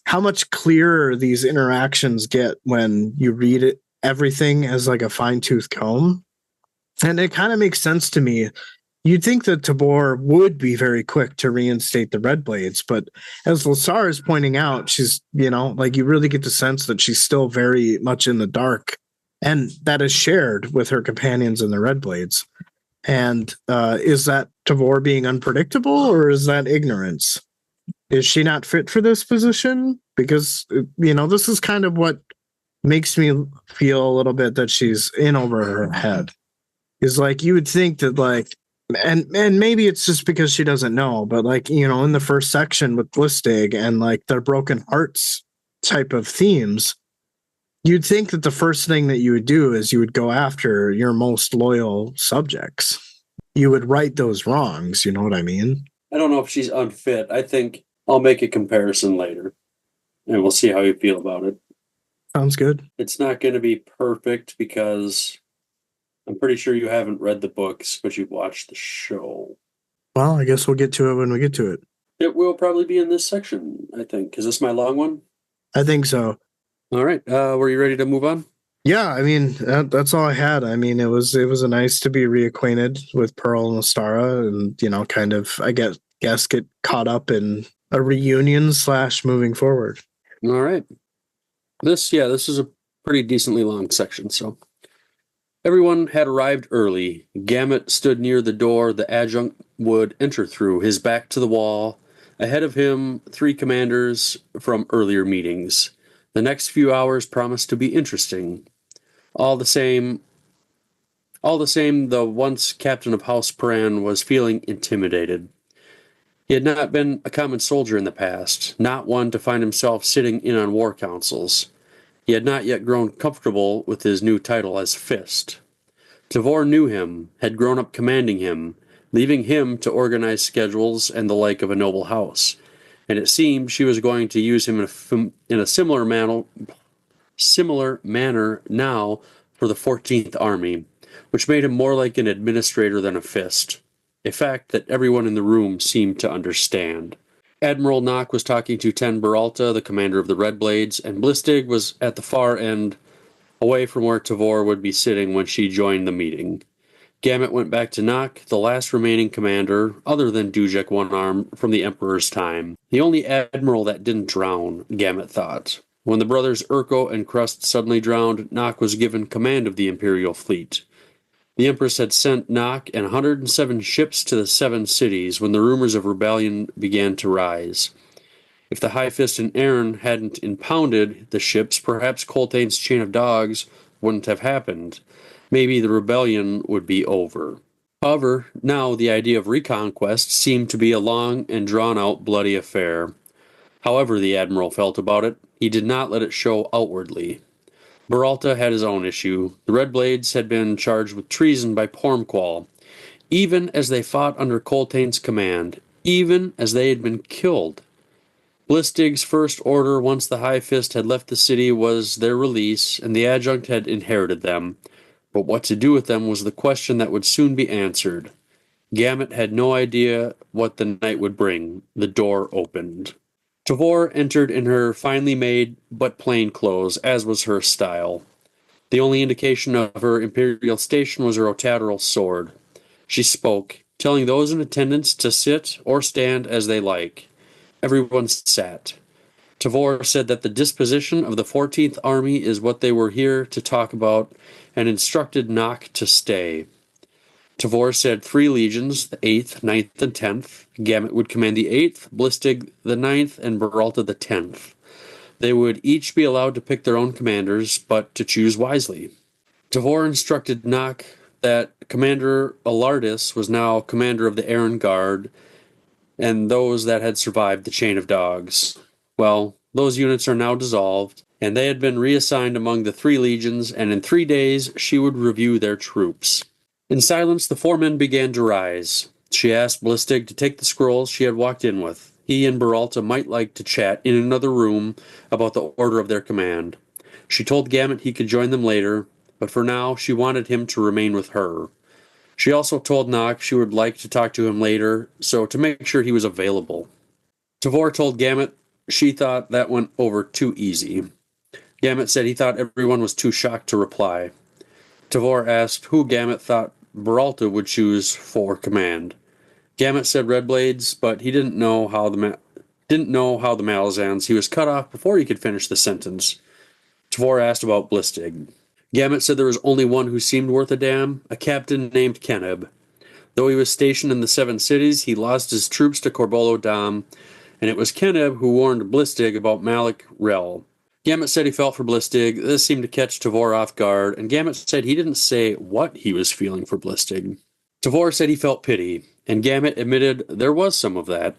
how much clearer these interactions get when you read it, everything as like a fine-tooth comb. And it kind of makes sense to me. You'd think that Tabor would be very quick to reinstate the Red Blades, but as Lasar is pointing out, she's, like you really get the sense that she's still very much in the dark, and that is shared with her companions in the Red Blades. And is that Tavor being unpredictable, or is that ignorance? Is she not fit for this position? Because, this is kind of what makes me feel a little bit that she's in over her head. Is like, you would think that like, and maybe it's just because she doesn't know, but like, in the first section with Listig and like their broken hearts type of themes, you'd think that the first thing that you would do is you would go after your most loyal subjects. You would right those wrongs. You know what I mean? I don't know if she's unfit. I think I'll make a comparison later and we'll see how you feel about it. Sounds good. It's not going to be perfect because I'm pretty sure you haven't read the books, but you've watched the show. Well, I guess we'll get to it when we get to it. It will probably be in this section, I think. Is this my long one? I think so. All right. Were you ready to move on? Yeah, I mean, that's all I had. I mean, it was a nice to be reacquainted with Pearl and Astara and, kind of, I guess get caught up in a reunion / moving forward. All right. This is a pretty decently long section, so. Everyone had arrived early. Gamut stood near the door the adjunct would enter through, his back to the wall. Ahead of him, 3 commanders from earlier meetings. The next few hours promised to be interesting. All the same, the once captain of House Paran was feeling intimidated. He had not been a common soldier in the past, not one to find himself sitting in on war councils. He had not yet grown comfortable with his new title as Fist. Tavor knew him, had grown up commanding him, leaving him to organize schedules and the like of a noble house, and it seemed she was going to use him in a similar manner now for the 14th Army, which made him more like an administrator than a Fist, a fact that everyone in the room seemed to understand. Admiral Nock was talking to Ten Beralta, the commander of the Red Blades, and Blistig was at the far end, away from where Tavor would be sitting when she joined the meeting. Gamut went back to Nock, the last remaining commander, other than Dujek One Arm, from the Emperor's time. The only admiral that didn't drown, Gamut thought. When the brothers Urko and Krust suddenly drowned, Nock was given command of the Imperial fleet. The Empress had sent Nock and 107 ships to the 7 cities when the rumors of rebellion began to rise. If the High Fist and Aren hadn't impounded the ships, perhaps Coltane's chain of dogs wouldn't have happened. Maybe the rebellion would be over. However, now the idea of reconquest seemed to be a long and drawn-out bloody affair. However the Admiral felt about it, he did not let it show outwardly. Beralta had his own issue. The Red Blades had been charged with treason by Pormqual, even as they fought under Coltane's command, even as they had been killed. Blistig's first order once the High Fist had left the city was their release, and the adjunct had inherited them. But what to do with them was the question that would soon be answered. Gamut had no idea what the night would bring. The door opened. Tavor entered in her finely made but plain clothes, as was her style. The only indication of her imperial station was her otadral sword. She spoke, telling those in attendance to sit or stand as they like. Everyone sat. Tavor said that the disposition of the 14th Army is what they were here to talk about, and instructed Nock to stay. Tavor said 3 legions, the 8th, 9th, and 10th. Gamut would command the 8th, Blistig the 9th, and Beralta the 10th. They would each be allowed to pick their own commanders, but to choose wisely. Tavor instructed Nock that Commander Alardis was now commander of the Aren Guard, and those that had survived the chain of dogs. Well, those units are now dissolved, and they had been reassigned among the 3 legions, and in 3 days she would review their troops. In silence, the 4 men began to rise. She asked Blistig to take the scrolls she had walked in with. He and Beralta might like to chat in another room about the order of their command. She told Gamut he could join them later, but for now she wanted him to remain with her. She also told Nock she would like to talk to him later, so to make sure he was available. Tavor told Gamut she thought that went over too easy. Gamut said he thought everyone was too shocked to reply. Tavor asked who Gamut thought Beralta would choose for command. Gamut said Red Blades, but he didn't know how the Malazans. He was cut off before he could finish the sentence. Tavor asked about Blistig. Gamut said there was only one who seemed worth a damn, a captain named Keneb. Though he was stationed in the 7 cities, he lost his troops to Corbolo Dam, and it was Keneb who warned Blistig about Malik Rel. Gamut said he felt for Blistig. This seemed to catch Tavor off guard, and Gamut said he didn't say what he was feeling for Blistig. Tavor said he felt pity, and Gamut admitted there was some of that.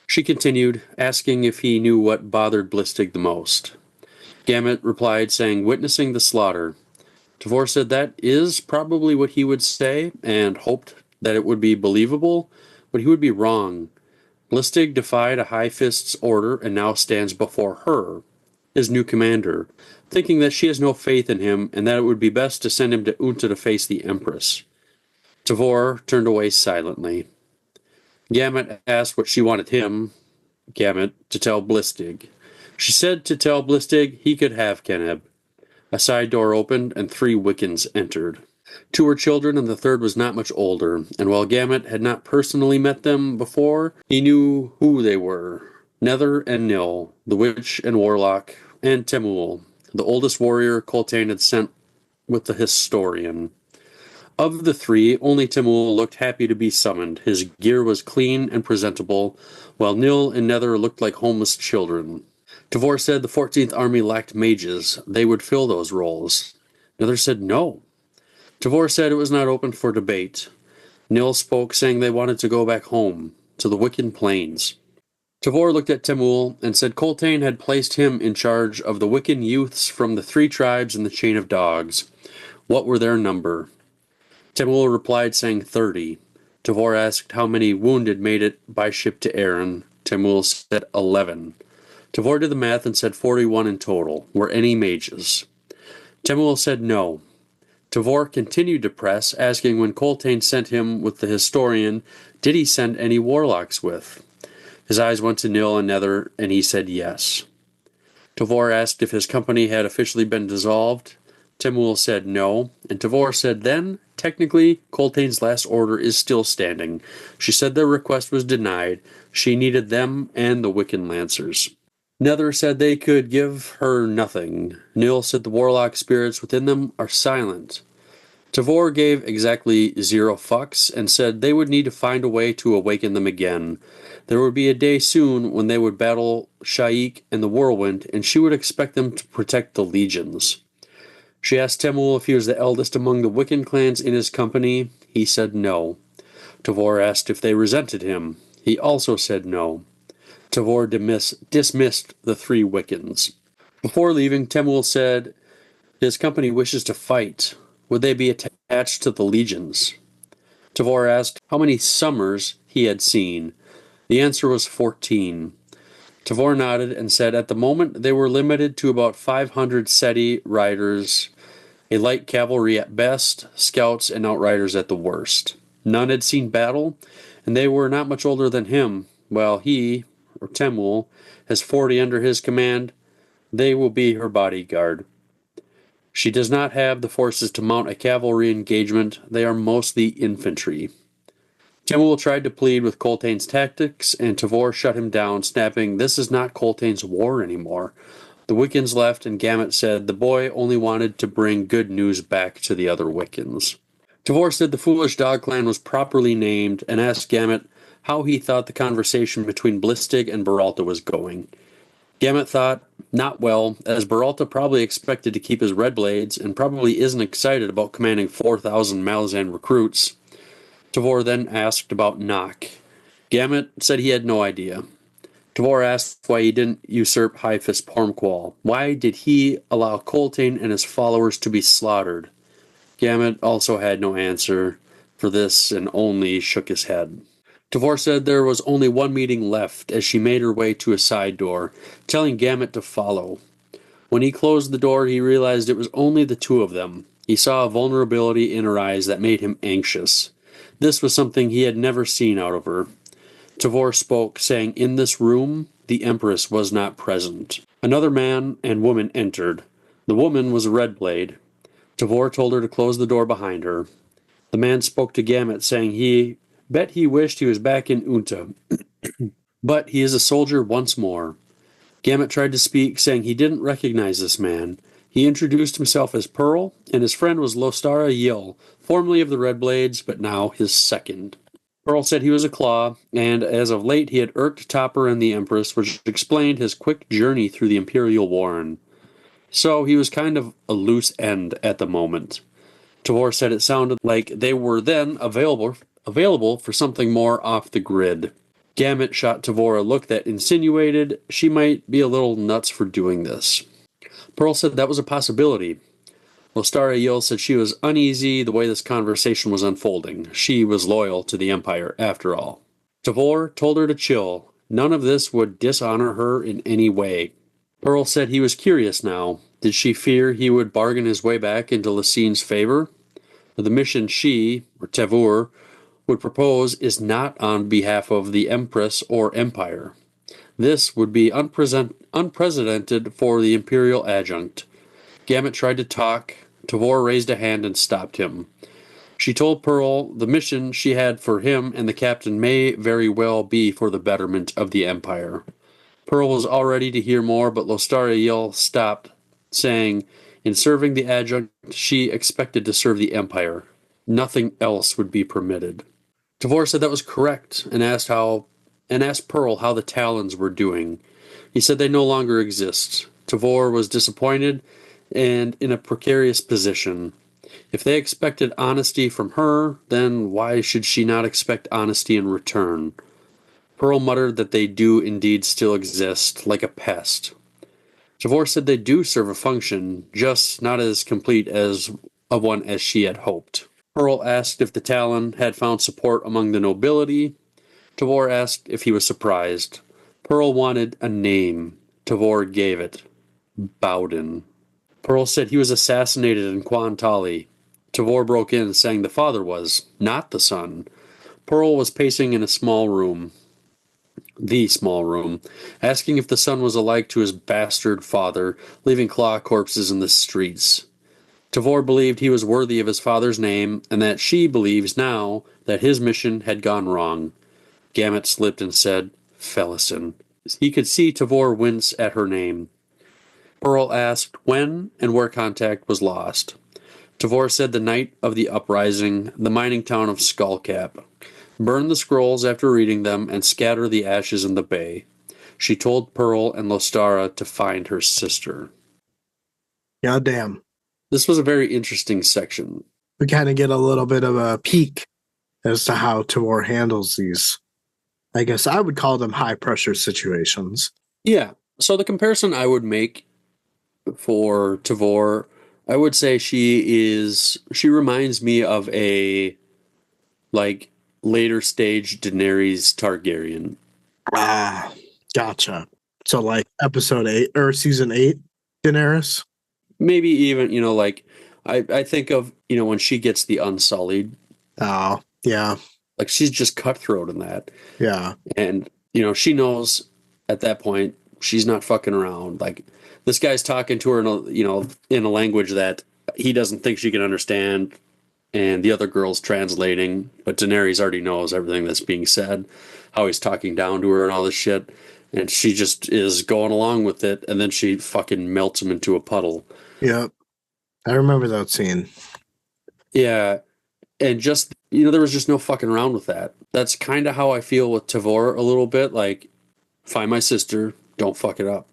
She continued, asking if he knew what bothered Blistig the most. Gamut replied, saying witnessing the slaughter. Tavor said that is probably what he would say, and hoped that it would be believable, but he would be wrong. Blistig defied a High Fist's order and now stands before her, his new commander, thinking that she has no faith in him and that it would be best to send him to Unta to face the Empress. Tavor turned away silently. Gamut asked what she wanted him, Gamut, to tell Blistig. She said to tell Blistig he could have Keneb. A side door opened, and 3 Wiccans entered. 2 were children, and the 3rd was not much older, and while Gamut had not personally met them before, he knew who they were. Nether and Nil, the witch and warlock, and Temul, the oldest warrior Coltane had sent with the historian. Of the 3, only Temul looked happy to be summoned. His gear was clean and presentable, while Nil and Nether looked like homeless children. Tavor said the 14th Army lacked mages. They would fill those roles. Nether said no. Tavor said it was not open for debate. Nil spoke, saying they wanted to go back home. to the Wiccan Plains. Tavor looked at Temul and said Coltane had placed him in charge of the Wiccan youths from the 3 tribes in the chain of dogs. What were their number? Temul replied saying 30. Tavor asked how many wounded made it by ship to Aren. Temul said 11. Tavor did the math and said 41 in total. Were any mages? Temul said no. Tavor continued to press, asking when Coltane sent him with the historian, did he send any warlocks with? His eyes went to Nil and Nether, and he said yes. Tavor asked if his company had officially been dissolved. Temul said no, and Tavor said then, technically, Coltane's last order is still standing. She said their request was denied. She needed them and the Wiccan Lancers. Nether said they could give her nothing. Nil said the warlock spirits within them are silent. Tavor gave exactly 0 fucks and said they would need to find a way to awaken them again. There would be a day soon when they would battle Shaik and the Whirlwind, and she would expect them to protect the legions. She asked Temul if he was the eldest among the Wiccan clans in his company. He said no. Tavor asked if they resented him. He also said no. Tavor dismissed the 3 Wiccans. Before leaving, Temul said his company wishes to fight. Would they be attached to the legions? Tavor asked how many summers he had seen. The answer was 14. Tavor nodded and said at the moment they were limited to about 500 Seti riders, a light cavalry at best, scouts and outriders at the worst. None had seen battle, and they were not much older than him. While he, or Temul, has 40 under his command, they will be her bodyguard. She does not have the forces to mount a cavalry engagement. They are mostly infantry. Temul tried to plead with Coltane's tactics, and Tavor shut him down, snapping, this is not Coltane's war anymore. The Wiccans left, and Gamut said the boy only wanted to bring good news back to the other Wiccans. Tavor said the foolish dog clan was properly named, and asked Gamut how he thought the conversation between Blistig and Beralta was going. Gamut thought, not well, as Beralta probably expected to keep his red blades, and probably isn't excited about commanding 4,000 Malazan recruits. Tavor then asked about Nock. Gamut said he had no idea. Tavor asked why he didn't usurp High-Fist Pormqual. Why did he allow Coltane and his followers to be slaughtered? Gamut also had no answer for this and only shook his head. Tavor said there was only one meeting left as she made her way to a side door, telling Gamut to follow. When he closed the door, he realized it was only the 2 of them. He saw a vulnerability in her eyes that made him anxious. This was something he had never seen out of her. Tavor spoke, saying, in this room, the Empress was not present. Another man and woman entered. The woman was a Redblade. Tavor told her to close the door behind her. The man spoke to Gamut, saying he bet he wished he was back in Unta. But he is a soldier once more. Gamut tried to speak, saying he didn't recognize this man. He introduced himself as Pearl, and his friend was Lostara Yil, formerly of the Red Blades, but now his second. Pearl said he was a Claw, and as of late he had irked Topper and the Empress, which explained his quick journey through the Imperial Warren. So he was kind of a loose end at the moment. Tavor said it sounded like they were then available for something more off the grid. Gamut shot Tavor a look that insinuated she might be a little nuts for doing this. Pearl said that was a possibility. Lostara Yil said she was uneasy the way this conversation was unfolding. She was loyal to the Empire, after all. Tavor told her to chill. None of this would dishonor her in any way. Pearl said he was curious now. Did she fear he would bargain his way back into Lassine's favor? The mission she, or Tavor, would propose is not on behalf of the Empress or Empire. This would be unprecedented for the Imperial adjunct. Gamut tried to talk. Tavor raised a hand and stopped him. She told Pearl the mission she had for him and the captain may very well be for the betterment of the Empire. Pearl was all ready to hear more, but Lostara Yil stopped, saying, in serving the adjunct, she expected to serve the Empire. Nothing else would be permitted. Tavor said that was correct, and asked Pearl how the Talons were doing. He said they no longer exist. Tavor was disappointed and in a precarious position. If they expected honesty from her, then why should she not expect honesty in return? Pearl muttered that they do indeed still exist, like a pest. Tavor said they do serve a function, just not as complete as a one as she had hoped. Pearl asked if the Talon had found support among the nobility. Tavor asked if he was surprised. Pearl wanted a name. Tavor gave it. Bowden. Pearl said he was assassinated in Quantali. Tavor broke in, saying the father was, not the son. Pearl was pacing in a small room, the small room, asking if the son was alike to his bastard father, leaving claw corpses in the streets. Tavor believed he was worthy of his father's name, and that she believes now that his mission had gone wrong. Gamut slipped and said, Felison. He could see Tavor wince at her name. Pearl asked when and where contact was lost. Tavor said the night of the uprising, the mining town of Skullcap. Burn the scrolls after reading them and scatter the ashes in the bay. She told Pearl and Lostara to find her sister. Goddamn. This was a very interesting section. We kind of get a little bit of a peek as to how Tavor handles these. I guess I would call them high pressure situations. Yeah. So the comparison I would make for Tavor, I would say she reminds me of a like later stage Daenerys Targaryen. Ah, gotcha. So like episode 8 or season 8 Daenerys? Maybe even, like I think of, when she gets the Unsullied. Oh, yeah. Like she's just cutthroat in that. Yeah. And, she knows at that point she's not fucking around. Like this guy's talking to her in a language that he doesn't think she can understand, and the other girl's translating, but Daenerys already knows everything that's being said, how he's talking down to her and all this shit, and she just is going along with it, and then she fucking melts him into a puddle. Yep. I remember that scene. Yeah, and just, there was just no fucking around with that. That's kind of how I feel with Tavor a little bit, like, find my sister, don't fuck it up.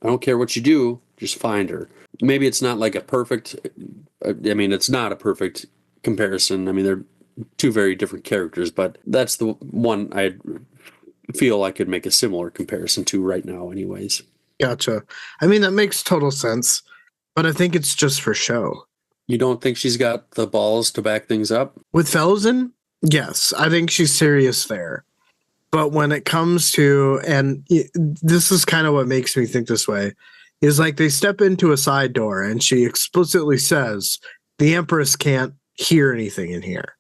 I don't care what you do, just find her. Maybe it's not like a perfect, it's not a perfect comparison. I mean, they're two very different characters, but that's the one I feel I could make a similar comparison to right now anyways. Gotcha. I mean, that makes total sense, but I think it's just for show. You don't think she's got the balls to back things up? With Felsen, yes, I think she's serious there. But when it comes to, and this is kind of what makes me think this way, is like they step into a side door and she explicitly says, the Empress can't hear anything in here,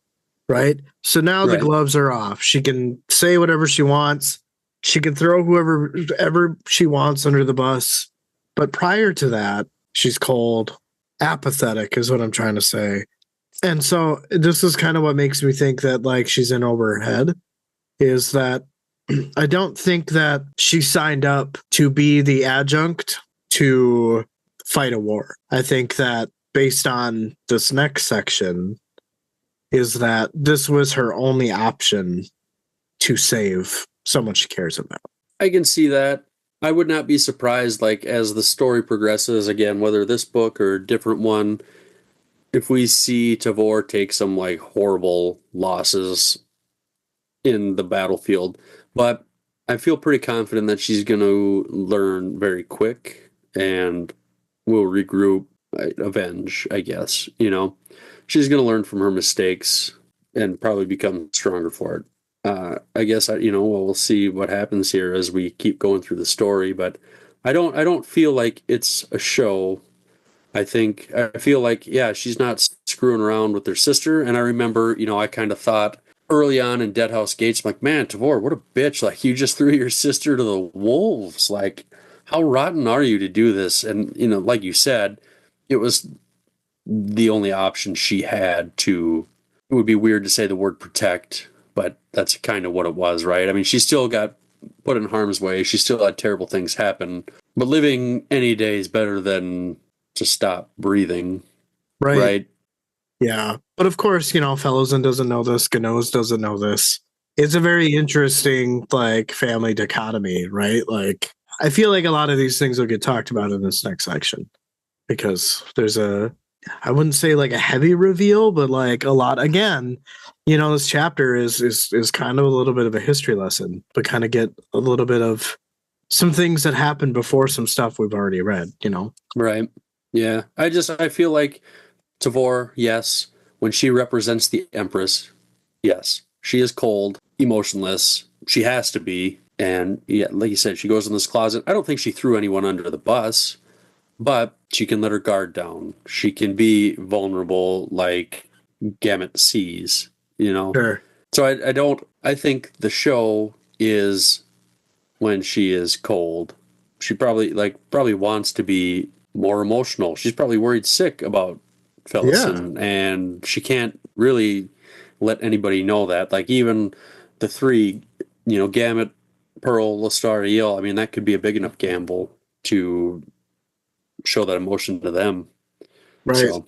right? So now the gloves are off. She can say whatever she wants. She can throw whoever she wants under the bus. But prior to that, she's cold, apathetic is what I'm trying to say. And so this is kind of what makes me think that like she's in over her head, is that I don't think that she signed up to be the adjunct to fight a war. I think that based on this next section is that this was her only option to save someone she cares about. I can see that. I would not be surprised, like, as the story progresses, again, whether this book or a different one, if we see Tavor take some, like, horrible losses in the battlefield. But I feel pretty confident that she's going to learn very quick and will regroup, avenge, I guess. She's going to learn from her mistakes and probably become stronger for it. I guess we'll see what happens here as we keep going through the story. But I don't feel like it's a show. I feel like, yeah, she's not screwing around with her sister. And I remember, I kind of thought early on in Deadhouse Gates, I'm like, man, Tavor, what a bitch! Like, you just threw your sister to the wolves. Like, how rotten are you to do this? And like you said, it was the only option she had to. It would be weird to say the word protect, but that's kind of what it was, right? I mean, she still got put in harm's way. She still had terrible things happen. But living any day is better than to stop breathing. Right? Yeah. But of course, Fellows doesn't know this. Ganoes doesn't know this. It's a very interesting, like, family dichotomy, right? Like, I feel like a lot of these things will get talked about in this next section because there's a I wouldn't say like a heavy reveal, but like a lot. Again, this chapter is kind of a little bit of a history lesson, but kind of get a little bit of some things that happened before some stuff we've already read. Right. Yeah. I feel like Tavor, yes, when she represents the Empress, yes, she is cold, emotionless. She has to be. And yeah, like you said, she goes in this closet. I don't think she threw anyone under the bus, but she can let her guard down. She can be vulnerable like Gamut sees, Sure. So I think the show is when she is cold. She probably wants to be more emotional. She's probably worried sick about Phyllis, Yeah. and she can't really let anybody know that. Like even the three, Gamut, Pearl, Lestariel. I mean, that could be a big enough gamble to show that emotion to them. Right. So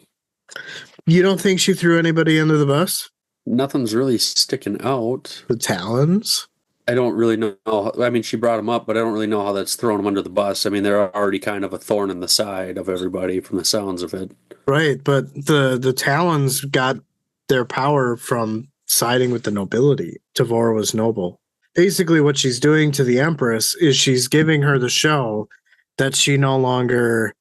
You don't think she threw anybody under the bus? nothing's really sticking out. The Talons? I don't really know. I mean, she brought them up, but I don't really know how that's thrown them under the bus. I mean, they're already kind of a thorn in the side of everybody from the sounds of it. Right, but the Talons got their power from siding with the nobility. Tavor was noble. Basically, what she's doing to the Empress is she's giving her the show that she no longer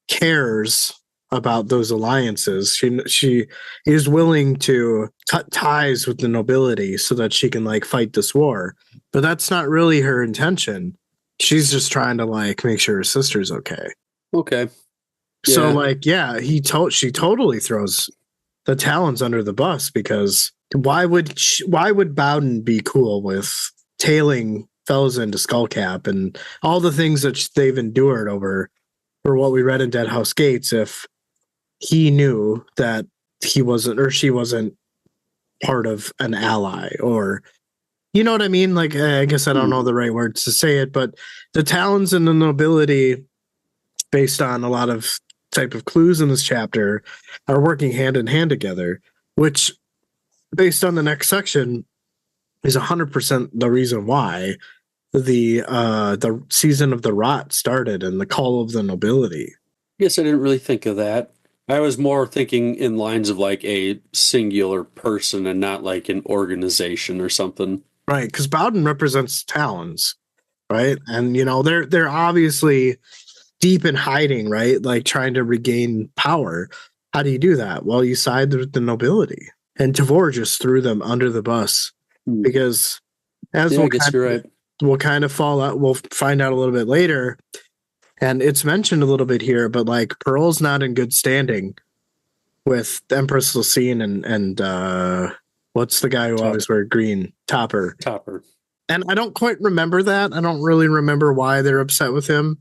cares about those alliances. She is willing to cut ties with the nobility so that she can like fight this war. But that's not really her intention. She's just trying to like make sure her sister's okay. Okay. So Yeah. like, yeah, she totally throws the Talons under the bus because why would Bowden be cool with tailing fellows into Skullcap and all the things that they've endured over for what we read in Dead House Gates if he knew that he wasn't or she wasn't part of an ally or you know what I mean? Like I guess I don't know the right words to say it, but the Talons and the nobility based on a lot of type of clues in this chapter are working hand in hand together, which based on the next section is 100% the reason why the season of the rot started and the call of the nobility. I guess I didn't really think of that. I was more thinking in lines of like a singular person and not like an organization or something. Right, because Bowden represents Talons, right? And they're obviously deep in hiding, right? Like trying to regain power. How do you do that? Well, you side with the nobility. And Tavor just threw them under the bus because as I guess you're right. We'll kind of fall out. We'll find out a little bit later. And it's mentioned a little bit here, but like Pearl's not in good standing with Empress Lucine and what's the guy who always wear green? Topper. And I don't quite remember that. I don't really remember why they're upset with him.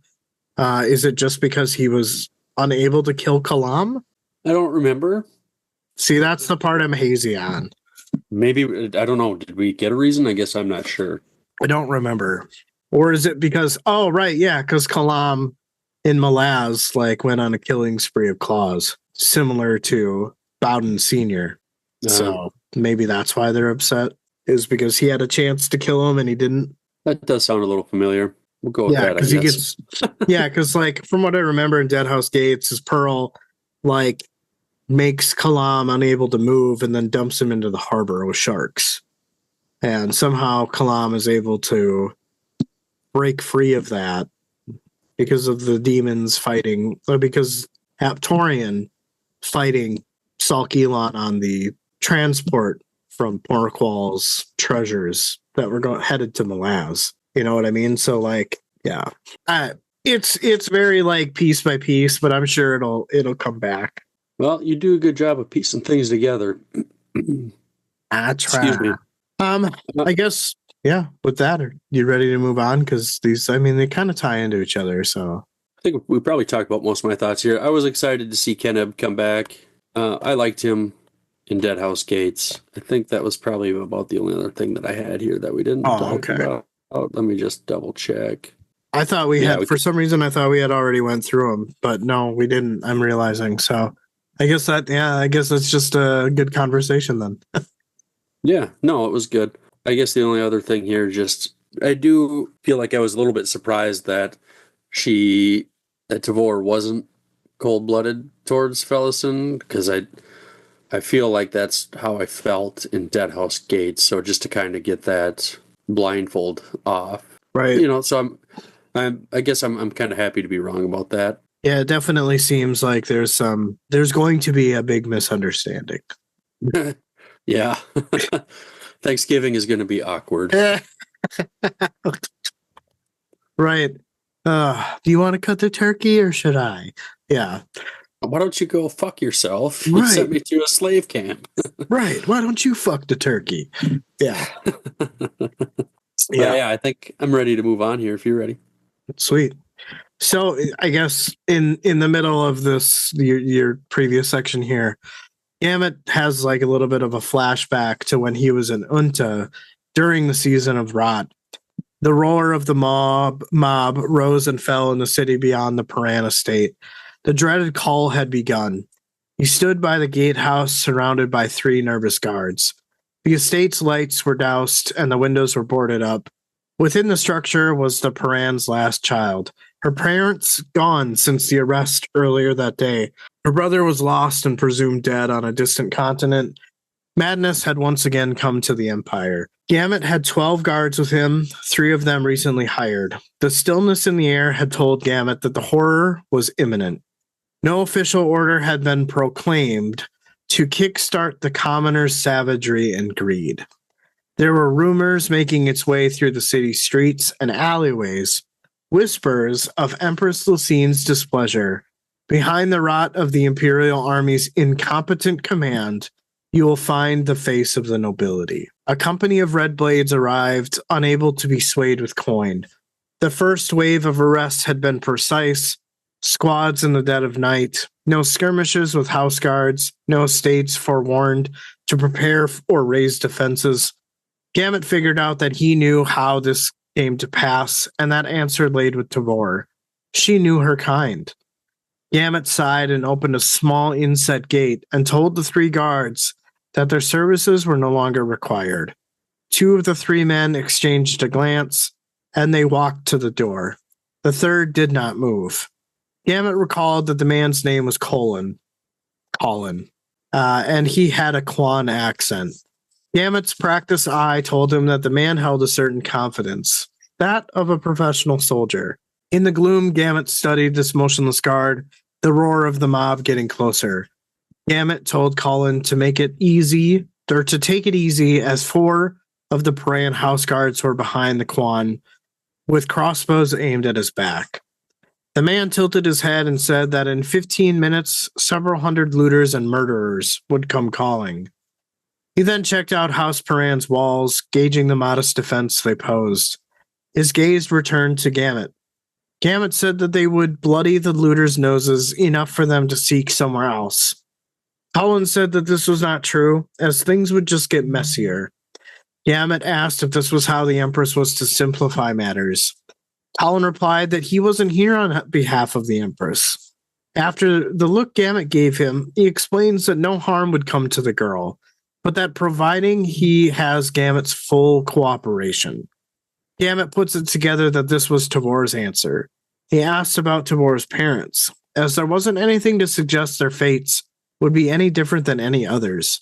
Is it just because he was unable to kill Kalam? I don't remember. See, that's the part I'm hazy on. Maybe, I don't know. Did we get a reason? I guess I'm not sure. I don't remember. Or is it because, oh, right, yeah, because Kalam in Malaz like went on a killing spree of claws, similar to Bowden Sr. So maybe that's why they're upset, is because he had a chance to kill him and he didn't. That does sound a little familiar. We'll go with that. Because he gets, because like from what I remember in Dead House Gates, is Pearl like makes Kalam unable to move and then dumps him into the harbor with sharks, and somehow Kalam is able to break free of that because of the demons fighting, or because Aptorian fighting Salk Elon on the transport from Porqual's treasures that were headed to Malaz. You know what I mean? So like, yeah, it's very like piece by piece, but I'm sure it'll come back. Well, you do a good job of piecing things together. I try. Excuse me. I guess, yeah, with that, are you ready to move on? Because they kind of tie into each other. So I think we probably talked about most of my thoughts here. I was excited to see Keneb come back. I liked him in Dead House Gates. I think that was probably about the only other thing that I had here that we didn't talk about. Let me just double check. I thought for some reason, I thought we had already went through them, but no, we didn't. I'm realizing. So I guess that's just a good conversation then. Yeah, no, it was good. I guess the only other thing here, I do feel like I was a little bit surprised that Tavor wasn't cold-blooded towards Fellison because I feel like that's how I felt in Deadhouse Gate. So just to kind of get that blindfold off, Right. So I guess I'm kind of happy to be wrong about that. Yeah, it definitely seems like there's going to be a big misunderstanding. Yeah. Thanksgiving is going to be awkward. Right. Do you want to cut the turkey or should I? Yeah. Why don't you go fuck yourself? You Right. sent me to a slave camp. Right. Why don't you fuck the turkey? Yeah. Yeah, I think I'm ready to move on here if you're ready. Sweet. So I guess in the middle of this, your previous section here, Gamut has like a little bit of a flashback to when he was in Unta during the season of Rot. The roar of the mob rose and fell in the city beyond the Paran estate. The dreaded call had begun. He stood by the gatehouse surrounded by 3 nervous guards. The estate's lights were doused and the windows were boarded up. Within the structure was the Paran's last child. Her parents gone since the arrest earlier that day. Her brother was lost and presumed dead on a distant continent. Madness had once again come to the Empire. Gamut had 12 guards with him, 3 of them recently hired. The stillness in the air had told Gamut that the horror was imminent. No official order had been proclaimed to kickstart the commoners' savagery and greed. There were rumors making its way through the city streets and alleyways, whispers of Empress Lucine's displeasure. Behind the rot of the Imperial Army's incompetent command, you will find the face of the nobility. A company of Red Blades arrived, unable to be swayed with coin. The first wave of arrests had been precise, squads in the dead of night, no skirmishes with house guards, no estates forewarned to prepare or raise defenses. Gamut figured out that he knew how this came to pass, and that answer laid with Tavor. She knew her kind. Gamut sighed and opened a small inset gate and told the 3 guards that their services were no longer required. 2 of the 3 men exchanged a glance, and they walked to the door. The 3rd did not move. Gamut recalled that the man's name was Colin, and he had a Quan accent. Gamut's practiced eye told him that the man held a certain confidence, that of a professional soldier. In the gloom, Gamut studied this motionless guard, the roar of the mob getting closer. Gamut told Colin to take it easy as 4 of the Paran house guards were behind the Quan, with crossbows aimed at his back. The man tilted his head and said that in 15 minutes, several hundred looters and murderers would come calling. He then checked out House Paran's walls, gauging the modest defense they posed. His gaze returned to Gamut. Gamut said that they would bloody the looters' noses enough for them to seek somewhere else. Colin said that this was not true, as things would just get messier. Gamut asked if this was how the Empress was to simplify matters. Colin replied that he wasn't here on behalf of the Empress. After the look Gamut gave him, he explains that no harm would come to the girl, but that providing he has Gamut's full cooperation. Gamut puts it together that this was Tavor's answer. He asked about Tavor's parents, as there wasn't anything to suggest their fates would be any different than any others.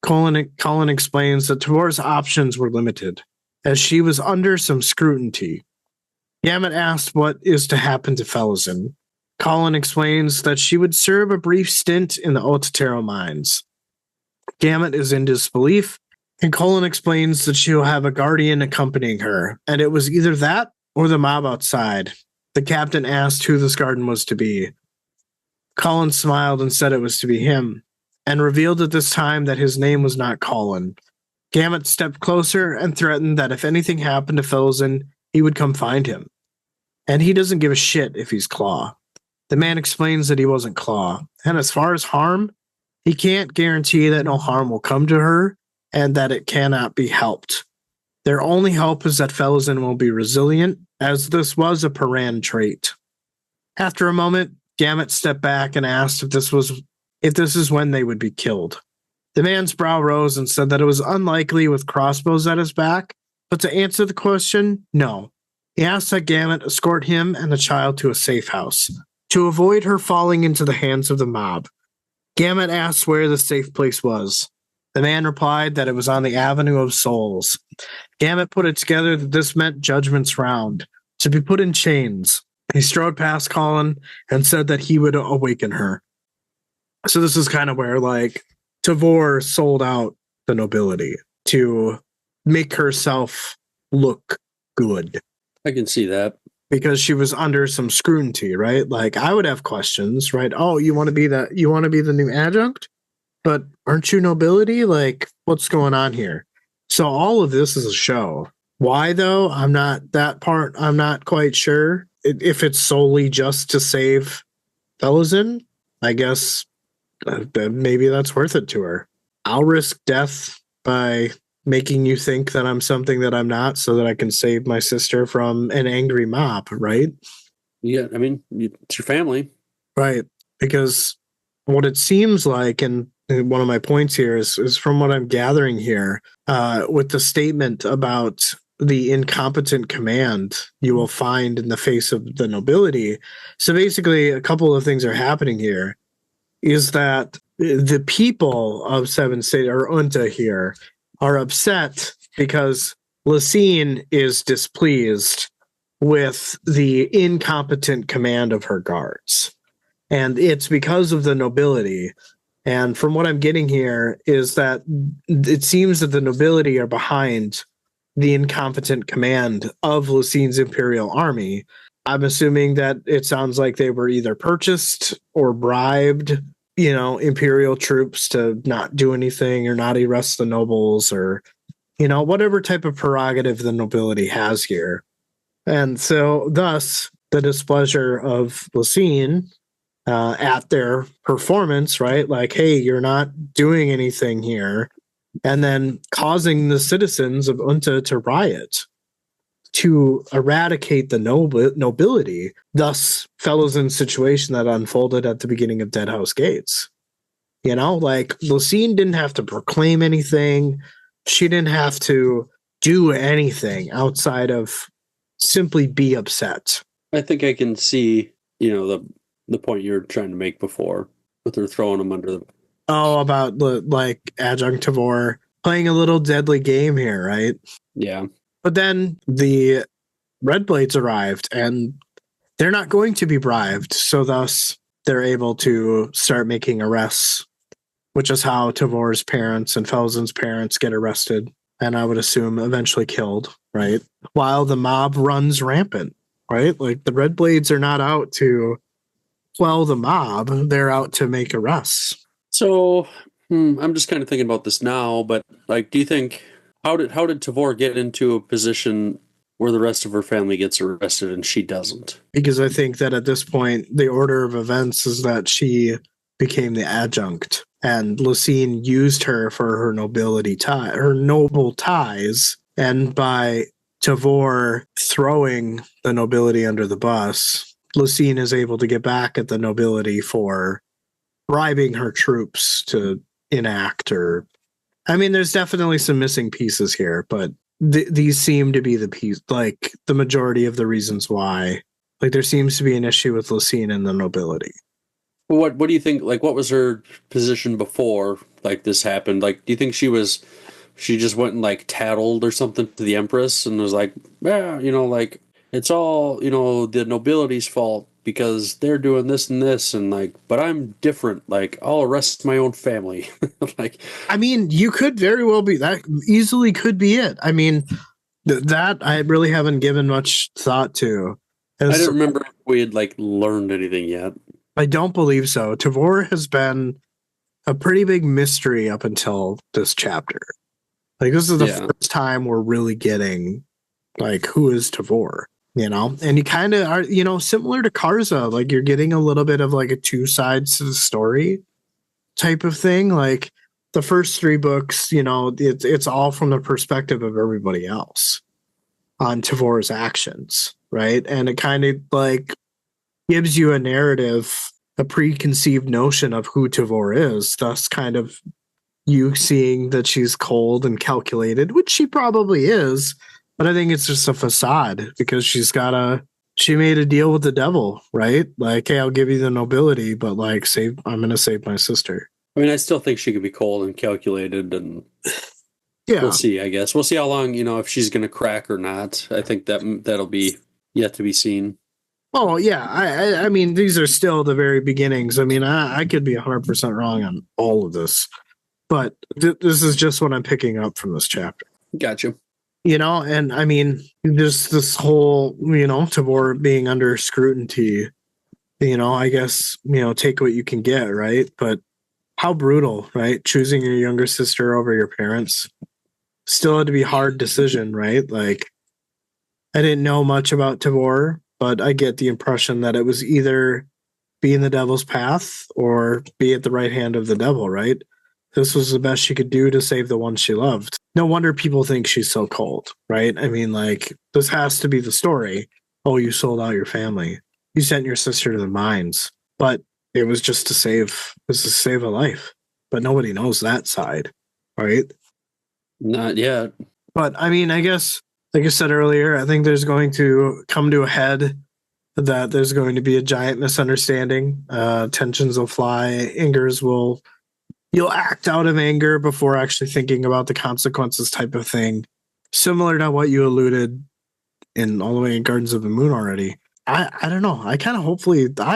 Colin explains that Tavor's options were limited, as she was under some scrutiny. Gamut asked what is to happen to Felizin. Colin explains that she would serve a brief stint in the Ototero mines. Gamut is in disbelief, and Colin explains that she will have a guardian accompanying her, and it was either that or the mob outside. The captain asked who this guardian was to be. Colin smiled and said it was to be him, and revealed at this time that his name was not Colin. Gamut stepped closer and threatened that if anything happened to Felizin, he would come find him. And he doesn't give a shit if he's Claw. The man explains that he wasn't Claw, and as far as harm, he can't guarantee that no harm will come to her, and that it cannot be helped. Their only hope is that Felizin will be resilient, as this was a Paran trait. After a moment, Gamut stepped back and asked if this is when they would be killed. The man's brow rose and said that it was unlikely with crossbows at his back, but to answer the question, no. He asked that Gamut escort him and the child to a safe house. To avoid her falling into the hands of the mob, Gamut asked where the safe place was. The man replied that it was on the Avenue of Souls. Gamut put it together that this meant Judgment's Round, to be put in chains. He strode past Colin and said that he would awaken her. So this is kind of where, like, Tavor sold out the nobility to make herself look good. I can see that. Because she was under some scrutiny, right? Like, I would have questions, right? Oh, you want to be the new adjunct? But aren't you nobility? Like, what's going on here? So all of this is a show. Why though? I'm not quite sure. If it's solely just to save Malazan, I guess maybe that's worth it to her. I'll risk death by making you think that I'm something that I'm not so that I can save my sister from an angry mob, right? Yeah, I mean, it's your family. Right. Because what it seems like, and one of my points here is from what I'm gathering here, with the statement about the incompetent command you will find in the face of the nobility. So basically, a couple of things are happening here. Is that the people of Seven State or Unta here are upset because Lysine is displeased with the incompetent command of her guards. And it's because of the nobility. And from what I'm getting here is that it seems that the nobility are behind the incompetent command of Lysine's Imperial Army. I'm assuming that it sounds like they were either purchased or bribed, Imperial troops to not do anything or not arrest the nobles or, whatever type of prerogative the nobility has here. And so thus the displeasure of Lysine at their performance, right? Like, hey, you're not doing anything here. And then causing the citizens of Unta to riot, to eradicate the nobility, thus Fellowson's situation that unfolded at the beginning of Deadhouse Gates. Like, Lysine didn't have to proclaim anything. She didn't have to do anything outside of simply be upset. I think I can see, the point you were trying to make before with her throwing them under the... Oh, about like adjunct Tavor playing a little deadly game here, right? Yeah. But then the Red Blades arrived and they're not going to be bribed. So thus they're able to start making arrests, which is how Tavor's parents and Fellowson's parents get arrested. And I would assume eventually killed, right? While the mob runs rampant, right? Like, the Red Blades are not out to quell the mob. They're out to make arrests. So I'm just kind of thinking about this now, but like, do you think how did Tavor get into a position where the rest of her family gets arrested and she doesn't? Because I think that at this point, the order of events is that she became the adjunct, and Lysine used her for her noble ties, and by Tavor throwing the nobility under the bus, Lysine is able to get back at the nobility for bribing her troops to enact there's definitely some missing pieces here, but these seem to be the piece, like, the majority of the reasons why. Like, there seems to be an issue with Lysine and the nobility. What do you think, like, what was her position before, like, this happened? Like, do you think she just went and, like, tattled or something to the Empress and was like, yeah, like, it's all, the nobility's fault because they're doing this and this, and like, but I'm different. Like, I'll arrest my own family. Like, you could very well be that. Easily could be it. That I really haven't given much thought to. I don't remember if we had like learned anything yet. I don't believe so. Tavor has been a pretty big mystery up until this chapter. Like, this is the first time we're really getting, like, who is Tavor? And you kind of are, similar to Karza, like, you're getting a little bit of like a two sides to the story type of thing. Like, the first three books, it's all from the perspective of everybody else on Tavor's actions, right? And it kind of like gives you a narrative, a preconceived notion of who Tavor is, thus kind of you seeing that she's cold and calculated, which she probably is. But I think it's just a facade because she's got to she made a deal with the devil, right? Like, hey, I'll give you the nobility, but like, I'm gonna save my sister. I mean, I still think she could be cold and calculated, and Yeah. we'll see. I guess we'll see how long, if she's going to crack or not. I think that'll be yet to be seen. Oh yeah, I mean these are still the very beginnings. I mean I could be 100% wrong on all of this, but this is just what I'm picking up from this chapter. Gotcha. And I mean just this whole Tavor being under scrutiny. I guess take what you can get, right? But how brutal, right? Choosing your younger sister over your parents still had to be a hard decision, right? Like I didn't know much about Tavor, but I get the impression that it was either be in the devil's path or be at the right hand of the devil, right? This was the best she could do to save the one she loved. No wonder people think she's so cold, right? I mean, like, this has to be the story. Oh, you sold out your family. You sent your sister to the mines. But it was just to save a life. But nobody knows that side, right? Not yet. But I mean, I guess, like I said earlier, I think there's going to come to a head that there's going to be a giant misunderstanding. Tensions will fly. You'll act out of anger before actually thinking about the consequences type of thing. Similar to what you alluded in all the way in Gardens of the Moon already. I don't know. I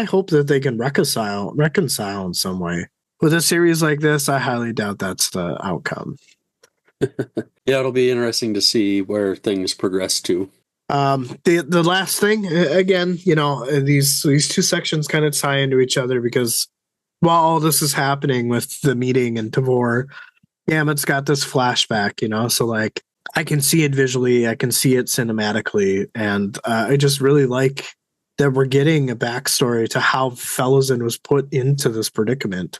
hope that they can reconcile in some way. With a series like this, I highly doubt that's the outcome. Yeah, it'll be interesting to see where things progress to. The last thing, again, these two sections kind of tie into each other because while all this is happening with the meeting and Tavor, Gamut's got this flashback, so like I can see it visually, I can see it cinematically, and I just really like that we're getting a backstory to how Malazan was put into this predicament.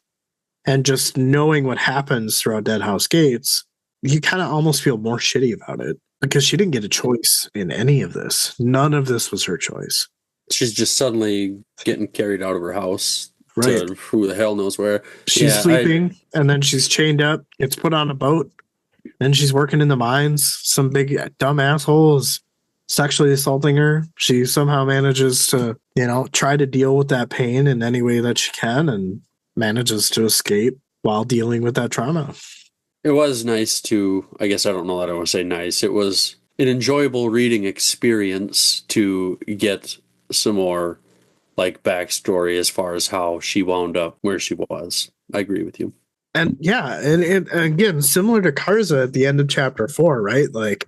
And just knowing what happens throughout Deadhouse Gates, you kind of almost feel more shitty about it because she didn't get a choice in any of this. None of this was her choice. She's just suddenly getting carried out of her house Right. to who the hell knows where. She's sleeping, and then she's chained up, gets put on a boat, then she's working in the mines. Some big dumb asshole is sexually assaulting her. She somehow manages to, try to deal with that pain in any way that she can and manages to escape while dealing with that trauma. It was nice to, I guess I don't know that I want to say nice. It was an enjoyable reading experience to get some more like backstory as far as how she wound up where she was. I agree with you. And yeah, and again, similar to Karza at the end of chapter 4, right? Like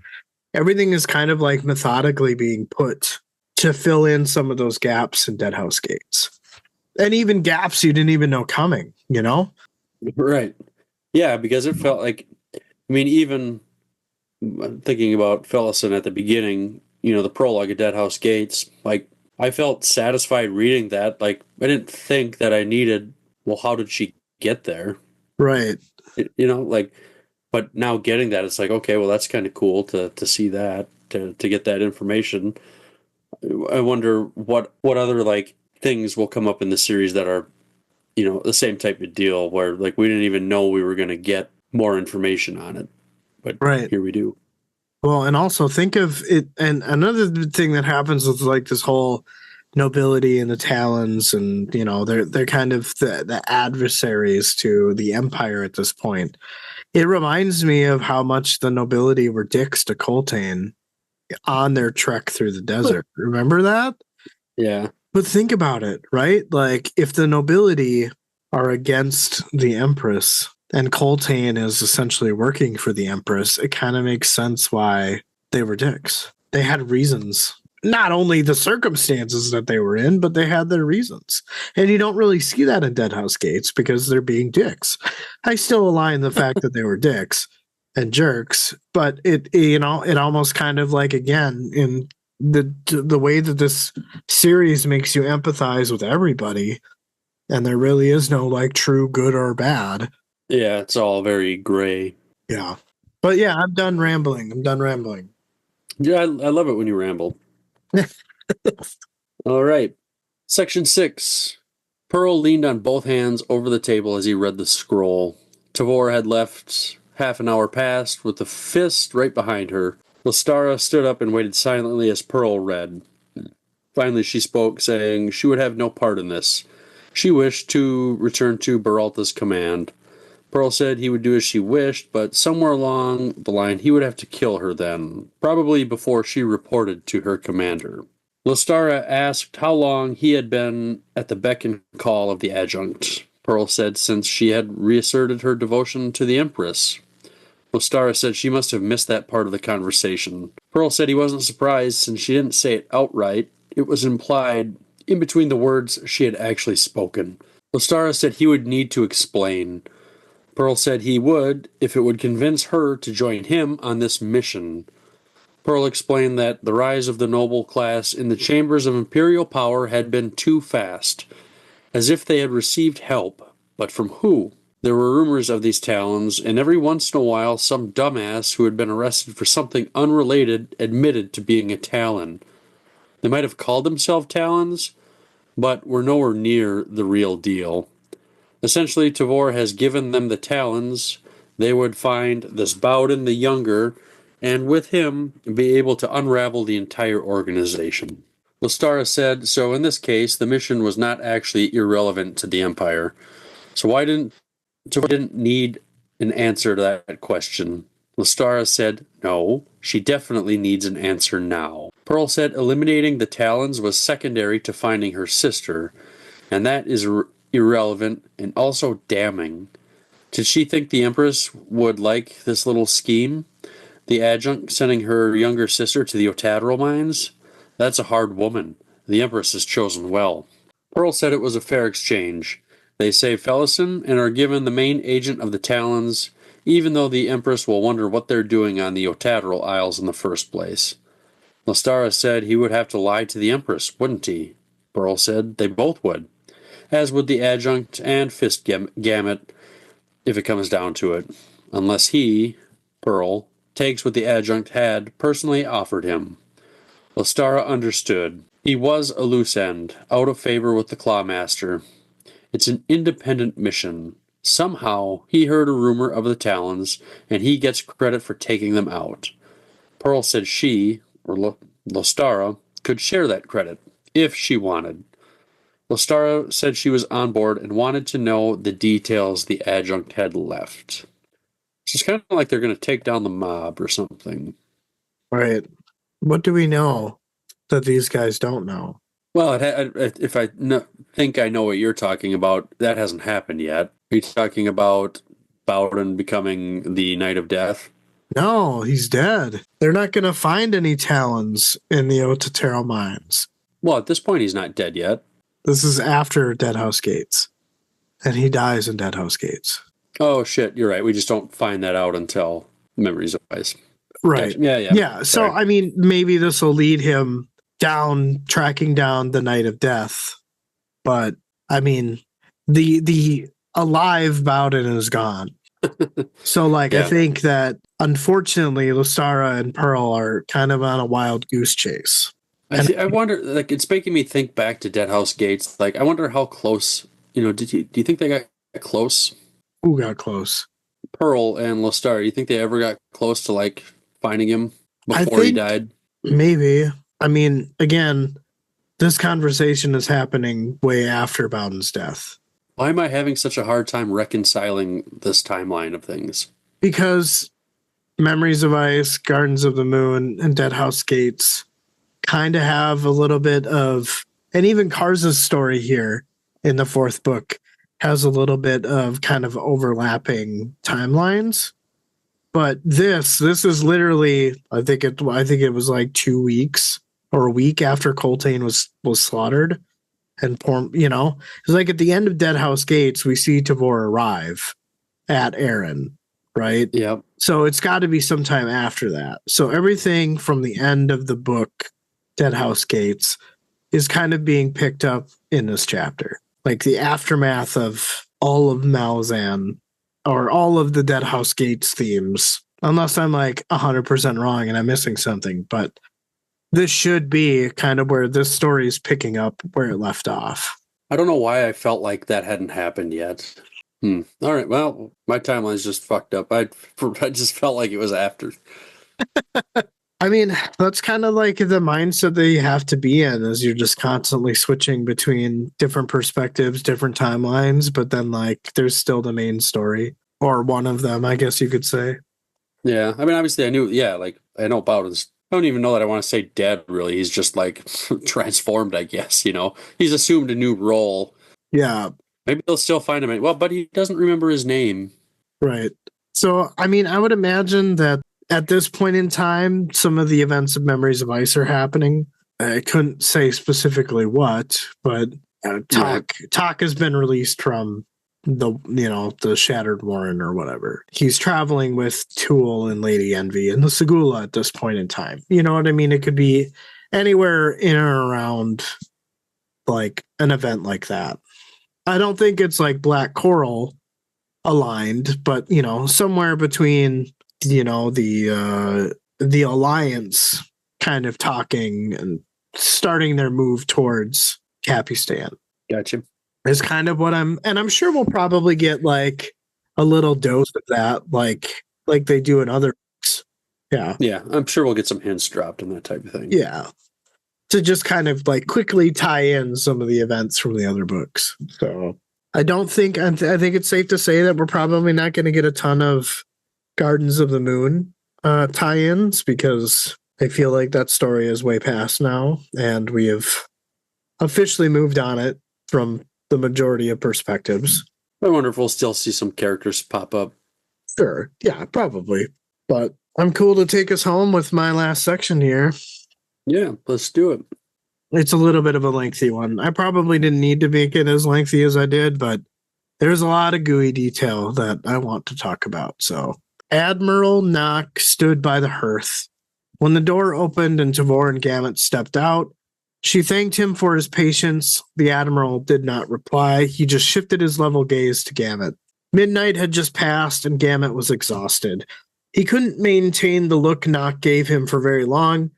everything is kind of like methodically being put to fill in some of those gaps in Deadhouse Gates. And even gaps you didn't even know coming, Right. Yeah, because it felt like, even thinking about Malazan at the beginning, the prologue of Deadhouse Gates, like, I felt satisfied reading that. Like, I didn't think that I needed, well, how did she get there? Right. But now getting that, it's like, okay, well, that's kind of cool to see that, to get that information. I wonder what other, like, things will come up in the series that are, the same type of deal where, like, we didn't even know we were going to get more information on it. But right. Here we do. Well, and also think of it, and another thing that happens with like this whole nobility and the Talons, and they're kind of the adversaries to the Empire at this point. It reminds me of how much the nobility were dicks to Coltane on their trek through the desert. Remember that? Yeah. But think about it, right? Like if the nobility are against the Empress and Coltane is essentially working for the Empress, it kind of makes sense why they were dicks. They had reasons. Not only the circumstances that they were in, but they had their reasons. And you don't really see that in Deadhouse Gates because they're being dicks. I still align the fact that they were dicks and jerks, but it almost kind of like, again, in the way that this series makes you empathize with everybody, and there really is no like true good or bad. Yeah, it's all very gray. Yeah. But yeah, I'm done rambling. Yeah, I love it when you ramble. All right. Section 6. Pearl leaned on both hands over the table as he read the scroll. Tavor had left half an hour past with the fist right behind her. Lestara stood up and waited silently as Pearl read. Finally, she spoke, saying she would have no part in this. She wished to return to Beralta's command. Pearl said he would do as she wished, but somewhere along the line he would have to kill her then, probably before she reported to her commander. Lostara asked how long he had been at the beck and call of the adjunct. Pearl said since she had reasserted her devotion to the Empress. Lostara said she must have missed that part of the conversation. Pearl said he wasn't surprised since she didn't say it outright. It was implied in between the words she had actually spoken. Lostara said he would need to explain. Pearl said he would if it would convince her to join him on this mission. Pearl explained that the rise of the noble class in the chambers of imperial power had been too fast, as if they had received help, but from who? There were rumors of these Talons, and every once in a while some dumbass who had been arrested for something unrelated admitted to being a Talon. They might have called themselves Talons, but were nowhere near the real deal. Essentially, Tavor has given them the Talons. They would find this Bowden the Younger, and with him, be able to unravel the entire organization. Lostara said, so in this case, the mission was not actually irrelevant to the Empire. So why didn't Tavor didn't need an answer to that question? Lostara said, no, she definitely needs an answer now. Pearl said eliminating the Talons was secondary to finding her sister, and that is irrelevant and also damning. Did she think the Empress would like this little scheme? The adjunct sending her younger sister to the Otadral mines? That's a hard woman. The Empress has chosen well. Pearl said it was a fair exchange. They save Felison and are given the main agent of the Talons, even though the Empress will wonder what they're doing on the Otadral Isles in the first place. Lostara said he would have to lie to the Empress, wouldn't he? Pearl said they both would, as would the adjunct and Fist Gamut, if it comes down to it, unless he, Pearl, takes what the adjunct had personally offered him. Lostara understood. He was a loose end, out of favor with the Clawmaster. It's an independent mission. Somehow, he heard a rumor of the Talons, and he gets credit for taking them out. Pearl said she, or Lostara, could share that credit, if she wanted. Lostara said she was on board and wanted to know the details the adjunct had left. So it's kind of like they're going to take down the mob or something. Right. What do we know that these guys don't know? Well, if I think I know what you're talking about, that hasn't happened yet. Are you talking about Bowden becoming the Knight of Death? No, he's dead. They're not going to find any Talons in the Otadral mines. Well, at this point, he's not dead yet. This is after Deadhouse Gates, and he dies in Deadhouse Gates. Oh, shit, you're right. We just don't find that out until Memories of Ice. Right. Gotcha. Yeah. So, Sorry. I mean, maybe this will lead him tracking down the Knight of Death. But, I mean, the alive Bowden is gone. So, like, I think that, unfortunately, Lostara and Pearl are kind of on a wild goose chase. I wonder, like, it's making me think back to Deadhouse Gates. Like, I wonder how close, do you think they got close? Who got close? Pearl and Lostara. Do you think they ever got close to, like, finding him before he died? Maybe. I mean, again, this conversation is happening way after Bowden's death. Why am I having such a hard time reconciling this timeline of things? Because Memories of Ice, Gardens of the Moon, and Deadhouse Gates kind of have a little bit of, and even Karza's story here in the fourth book has a little bit of kind of overlapping timelines. But this is literally, I think it was like 2 weeks or a week after Coltane was slaughtered. And it's like at the end of Deadhouse Gates, we see Tavor arrive at Aren, right? Yeah. So it's got to be sometime after that. So everything from the end of the book, Deadhouse Gates, is kind of being picked up in this chapter. Like the aftermath of all of Malazan or all of the Deadhouse Gates themes, unless I'm like 100% wrong and I'm missing something. But this should be kind of where this story is picking up where it left off. I don't know why I felt like that hadn't happened yet. All right. Well, my timeline's just fucked up. I just felt like it was after. I mean, that's kind of like the mindset that you have to be in, is you're just constantly switching between different perspectives, different timelines, but then like there's still the main story, or one of them, I guess you could say. Yeah, I mean, obviously, I knew. Yeah, like I know about his. I don't even know that I want to say dead. Really, he's just like transformed. I guess he's assumed a new role. Yeah, Maybe they'll still find him. Well, but he doesn't remember his name. right. So, I mean, I would imagine that at this point in time, some of the events of Memories of Ice are happening. I couldn't say specifically what, but talk has been released from the Shattered Warren or whatever. He's traveling with Tool and Lady Envy and the Segula at this point in time. You know what I mean? It could be anywhere in or around like an event like that. I don't think it's like Black Coral aligned, but somewhere between the Alliance kind of talking and starting their move towards Capistan. Gotcha. Is kind of what I'm sure we'll probably get like a little dose of that, like they do in other books. Yeah. Yeah, I'm sure we'll get some hints dropped and that type of thing. Yeah. To just kind of like quickly tie in some of the events from the other books. So I think it's safe to say that we're probably not going to get a ton of Gardens of the Moon tie-ins, because I feel like that story is way past now, and we have officially moved on it from the majority of perspectives. I wonder if we'll still see some characters pop up. Sure. Yeah, probably. But I'm cool to take us home with my last section here. Yeah, let's do it. It's a little bit of a lengthy one. I probably didn't need to make it as lengthy as I did, but there's a lot of gooey detail that I want to talk about. So, Admiral Nock stood by the hearth. When the door opened and Tavor and Gamut stepped out, she thanked him for his patience. The Admiral did not reply. He just shifted his level gaze to Gamut. Midnight had just passed, and Gamut was exhausted. He couldn't maintain the look Nock gave him for very long.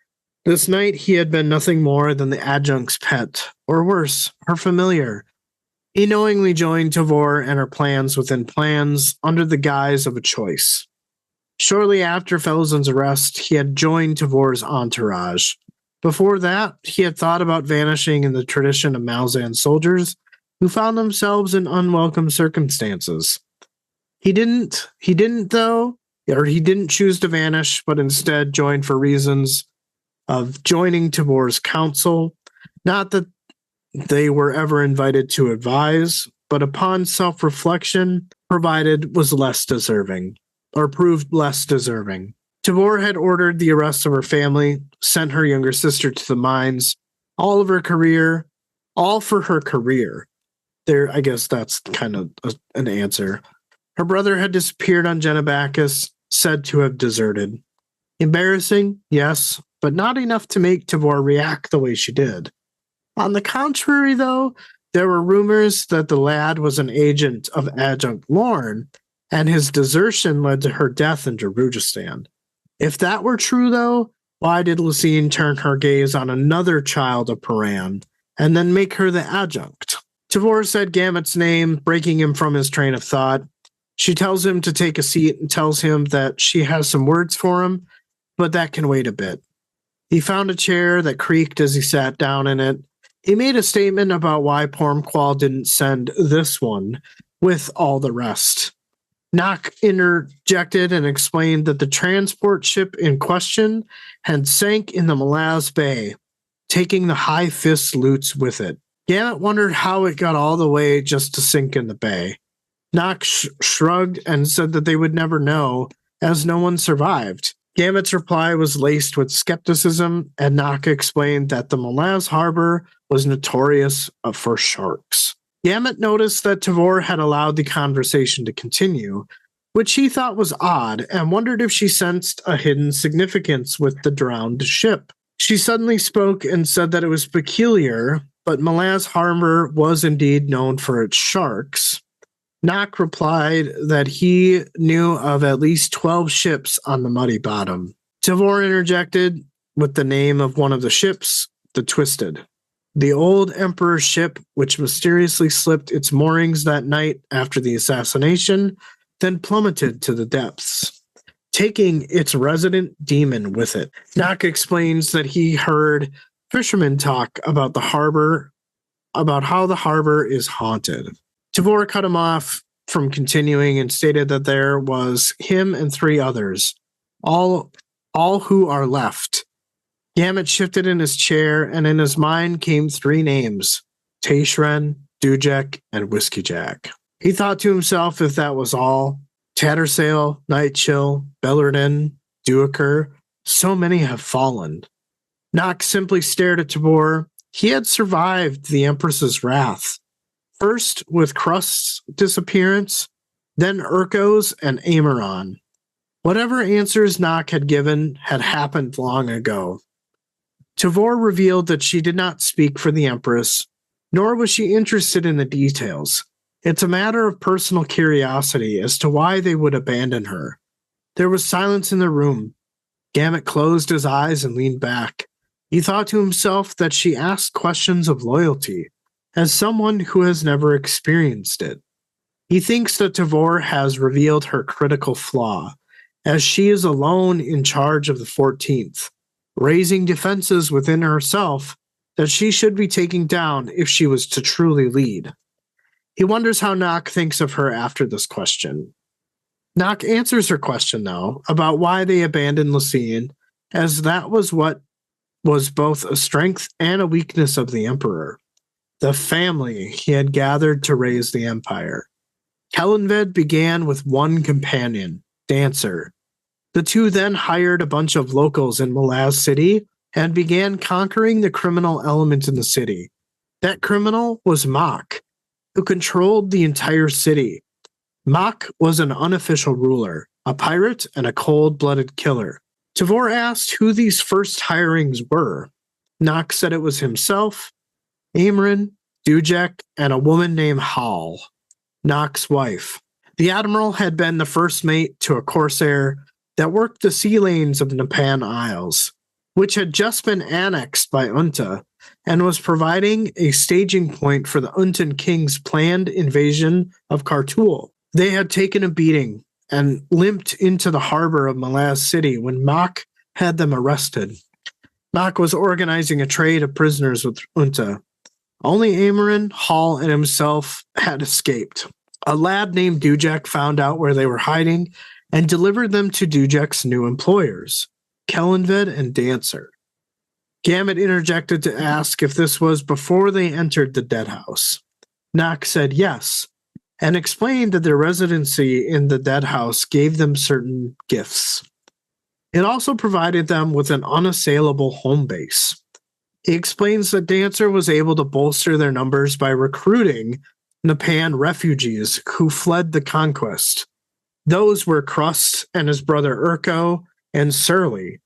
This night he had been nothing more than the adjunct's pet, or worse, her familiar. He knowingly joined Tavor and her plans within plans under the guise of a choice. Shortly after Felzen's arrest, he had joined Tavor's entourage. Before that, he had thought about vanishing in the tradition of Malazan soldiers who found themselves in unwelcome circumstances. He didn't choose to vanish, but instead joined for reasons of joining Tavor's council. Not that they were ever invited to advise, but upon self-reflection, provided was less deserving, or proved less deserving. Tavor had ordered the arrest of her family, sent her younger sister to the mines, all for her career. I guess that's kind of an answer. Her brother had disappeared on Genebacus, said to have deserted. Embarrassing, yes, but not enough to make Tavor react the way she did. On the contrary, though, there were rumors that the lad was an agent of Adjunct Lorne, and his desertion led to her death in Darujistan. If that were true, though, why did Lucine turn her gaze on another child of Paran, and then make her the adjunct? Tavor said Gamut's name, breaking him from his train of thought. She tells him to take a seat and tells him that she has some words for him, but that can wait a bit. He found a chair that creaked as he sat down in it. He made a statement about why Pormqual didn't send this one with all the rest. Nock interjected and explained that the transport ship in question had sank in the Malaz Bay, taking the High Fist loots with it. Gamut wondered how it got all the way just to sink in the bay. Nock shrugged and said that they would never know, as no one survived. Gamut's reply was laced with skepticism, and Nock explained that the Malaz harbor was notorious for sharks. Gamut noticed that Tavor had allowed the conversation to continue, which he thought was odd, and wondered if she sensed a hidden significance with the drowned ship. She suddenly spoke and said that it was peculiar, but Malaz harbor was indeed known for its sharks. Nock replied that he knew of at least 12 ships on the muddy bottom. Tavor interjected with the name of one of the ships, the Twisted. The old Emperor's ship, which mysteriously slipped its moorings that night after the assassination, then plummeted to the depths. taking its resident demon with it. Nock explains that he heard fishermen talk about how the harbor is haunted. Tavor cut him off from continuing and stated that there was him and 3 others, all who are left. Gamut shifted in his chair, and in his mind came 3 names: Taishren, Dujek, and Whiskey Jack. He thought to himself, if that was all, Tattersail, Nightchill, Bellerden, Duiker, so many have fallen. Nock simply stared at Tabor. He had survived the Empress's wrath, first with Crust's disappearance, then Urko's and Amaron. Whatever answers Nock had given had happened long ago. Tavor revealed that she did not speak for the Empress, nor was she interested in the details. It's a matter of personal curiosity as to why they would abandon her. There was silence in the room. Gamut closed his eyes and leaned back. He thought to himself that she asked questions of loyalty, as someone who has never experienced it. He thinks that Tavor has revealed her critical flaw, as she is alone in charge of the 14th, raising defenses within herself that she should be taking down if she was to truly lead. He wonders how Nock thinks of her after this question. Nock answers her question, though, about why they abandoned Lucien, as that was what was both a strength and a weakness of the Emperor. The family he had gathered to raise the Empire. Kellenved began with 1 companion, Dancer. The 2 then hired a bunch of locals in Malaz City and began conquering the criminal element in the city. That criminal was Mach, who controlled the entire city. Mach was an unofficial ruler, a pirate, and a cold-blooded killer. Tavor asked who these first hirings were. Nock said it was himself, Amaron, Dujek, and a woman named Hall, Nock's wife. The admiral had been the first mate to a corsair that worked the sea lanes of the Nepan Isles, which had just been annexed by Unta, and was providing a staging point for the Untan king's planned invasion of Kartul. They had taken a beating and limped into the harbor of Malaz City when Mach had them arrested. Mach was organizing a trade of prisoners with Unta. Only Amaron, Hall, and himself had escaped. A lad named Dujek found out where they were hiding and delivered them to Dujek's new employers, Kellenved and Dancer. Gamut interjected to ask if this was before they entered the dead house. Nock said yes, and explained that their residency in the dead house gave them certain gifts. It also provided them with an unassailable home base. He explains that Dancer was able to bolster their numbers by recruiting Nepan refugees who fled the conquest. Those were Crust and his brother Urko and Surly.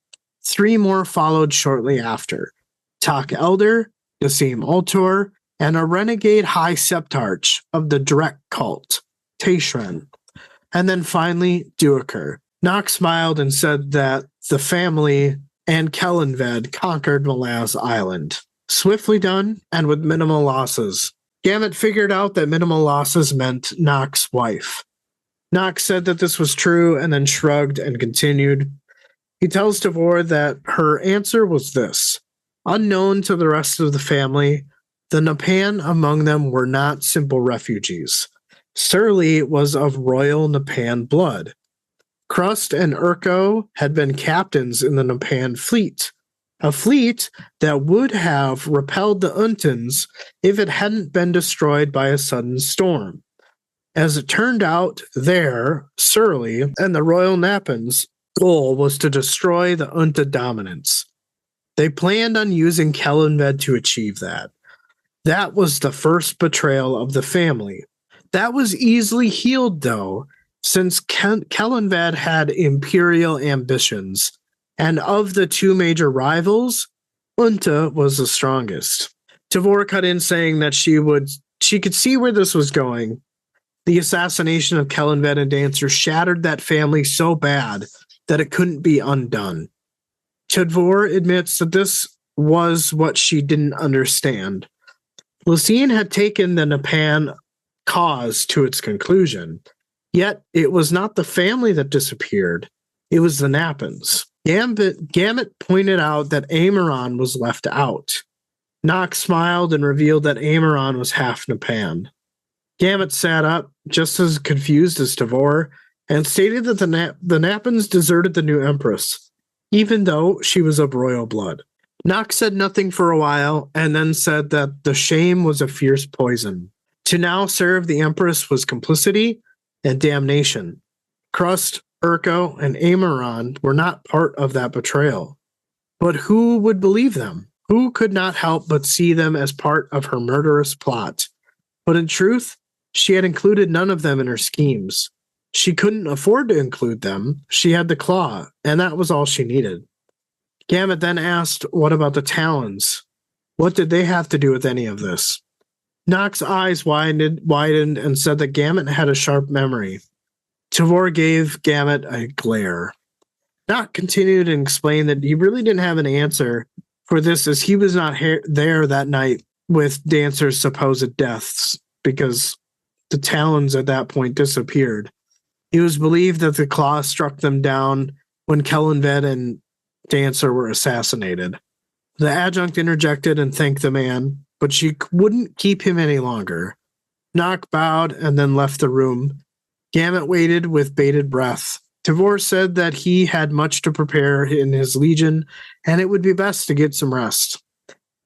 3 more followed shortly after: Tak Elder, Nassim Ultor, and a renegade high septarch of the Drek cult, Taishren. And then finally, Duiker. Nock smiled and said that the family and Kellenved conquered Malaz Island. Swiftly done and with minimal losses. Gamut figured out that minimal losses meant Nock's wife. Nock said that this was true and then shrugged and continued. He tells Tavor that her answer was this: unknown to the rest of the family, the Nepan among them were not simple refugees. Surly was of royal Nepan blood. Crust and Urko had been captains in the Nepan fleet, a fleet that would have repelled the Untans if it hadn't been destroyed by a sudden storm. As it turned out, Surly and the Royal Napans' goal was to destroy the Unta dominance. They planned on using Kellenved to achieve that. That was the first betrayal of the family. That was easily healed, though, since Kellenved had imperial ambitions, and of the 2 major rivals, Unta was the strongest. Tavor cut in saying that she could see where this was going. The assassination of Kellenved and Dancer shattered that family so bad that it couldn't be undone. Tavor admits that this was what she didn't understand. Lucien had taken the Nepan cause to its conclusion, yet it was not the family that disappeared. It was the Nappins. Gamut pointed out that Amaron was left out. Nock smiled and revealed that Amaron was half Napan. Gamut sat up, just as confused as Tavor, and stated that the Nappins deserted the new Empress, even though she was of royal blood. Nock said nothing for a while, and then said that the shame was a fierce poison. To now serve the Empress was complicity and damnation. Crust, Urko, and Amaron were not part of that betrayal. But who would believe them? Who could not help but see them as part of her murderous plot? But in truth, she had included none of them in her schemes. She couldn't afford to include them. She had the claw, and that was all she needed. Gamut then asked, what about the Talons? What did they have to do with any of this? Nock's eyes widened and said that Gamut had a sharp memory. Tavor gave Gamut a glare. Nock continued and explained that he really didn't have an answer for this, as he was not there that night with Dancer's supposed deaths, because the Talons at that point disappeared. It was believed that the claw struck them down when Kellenved and Dancer were assassinated. The adjunct interjected and thanked the man, but she wouldn't keep him any longer. Nock bowed and then left the room. Gamut waited with bated breath. Tavor said that he had much to prepare in his legion, and it would be best to get some rest.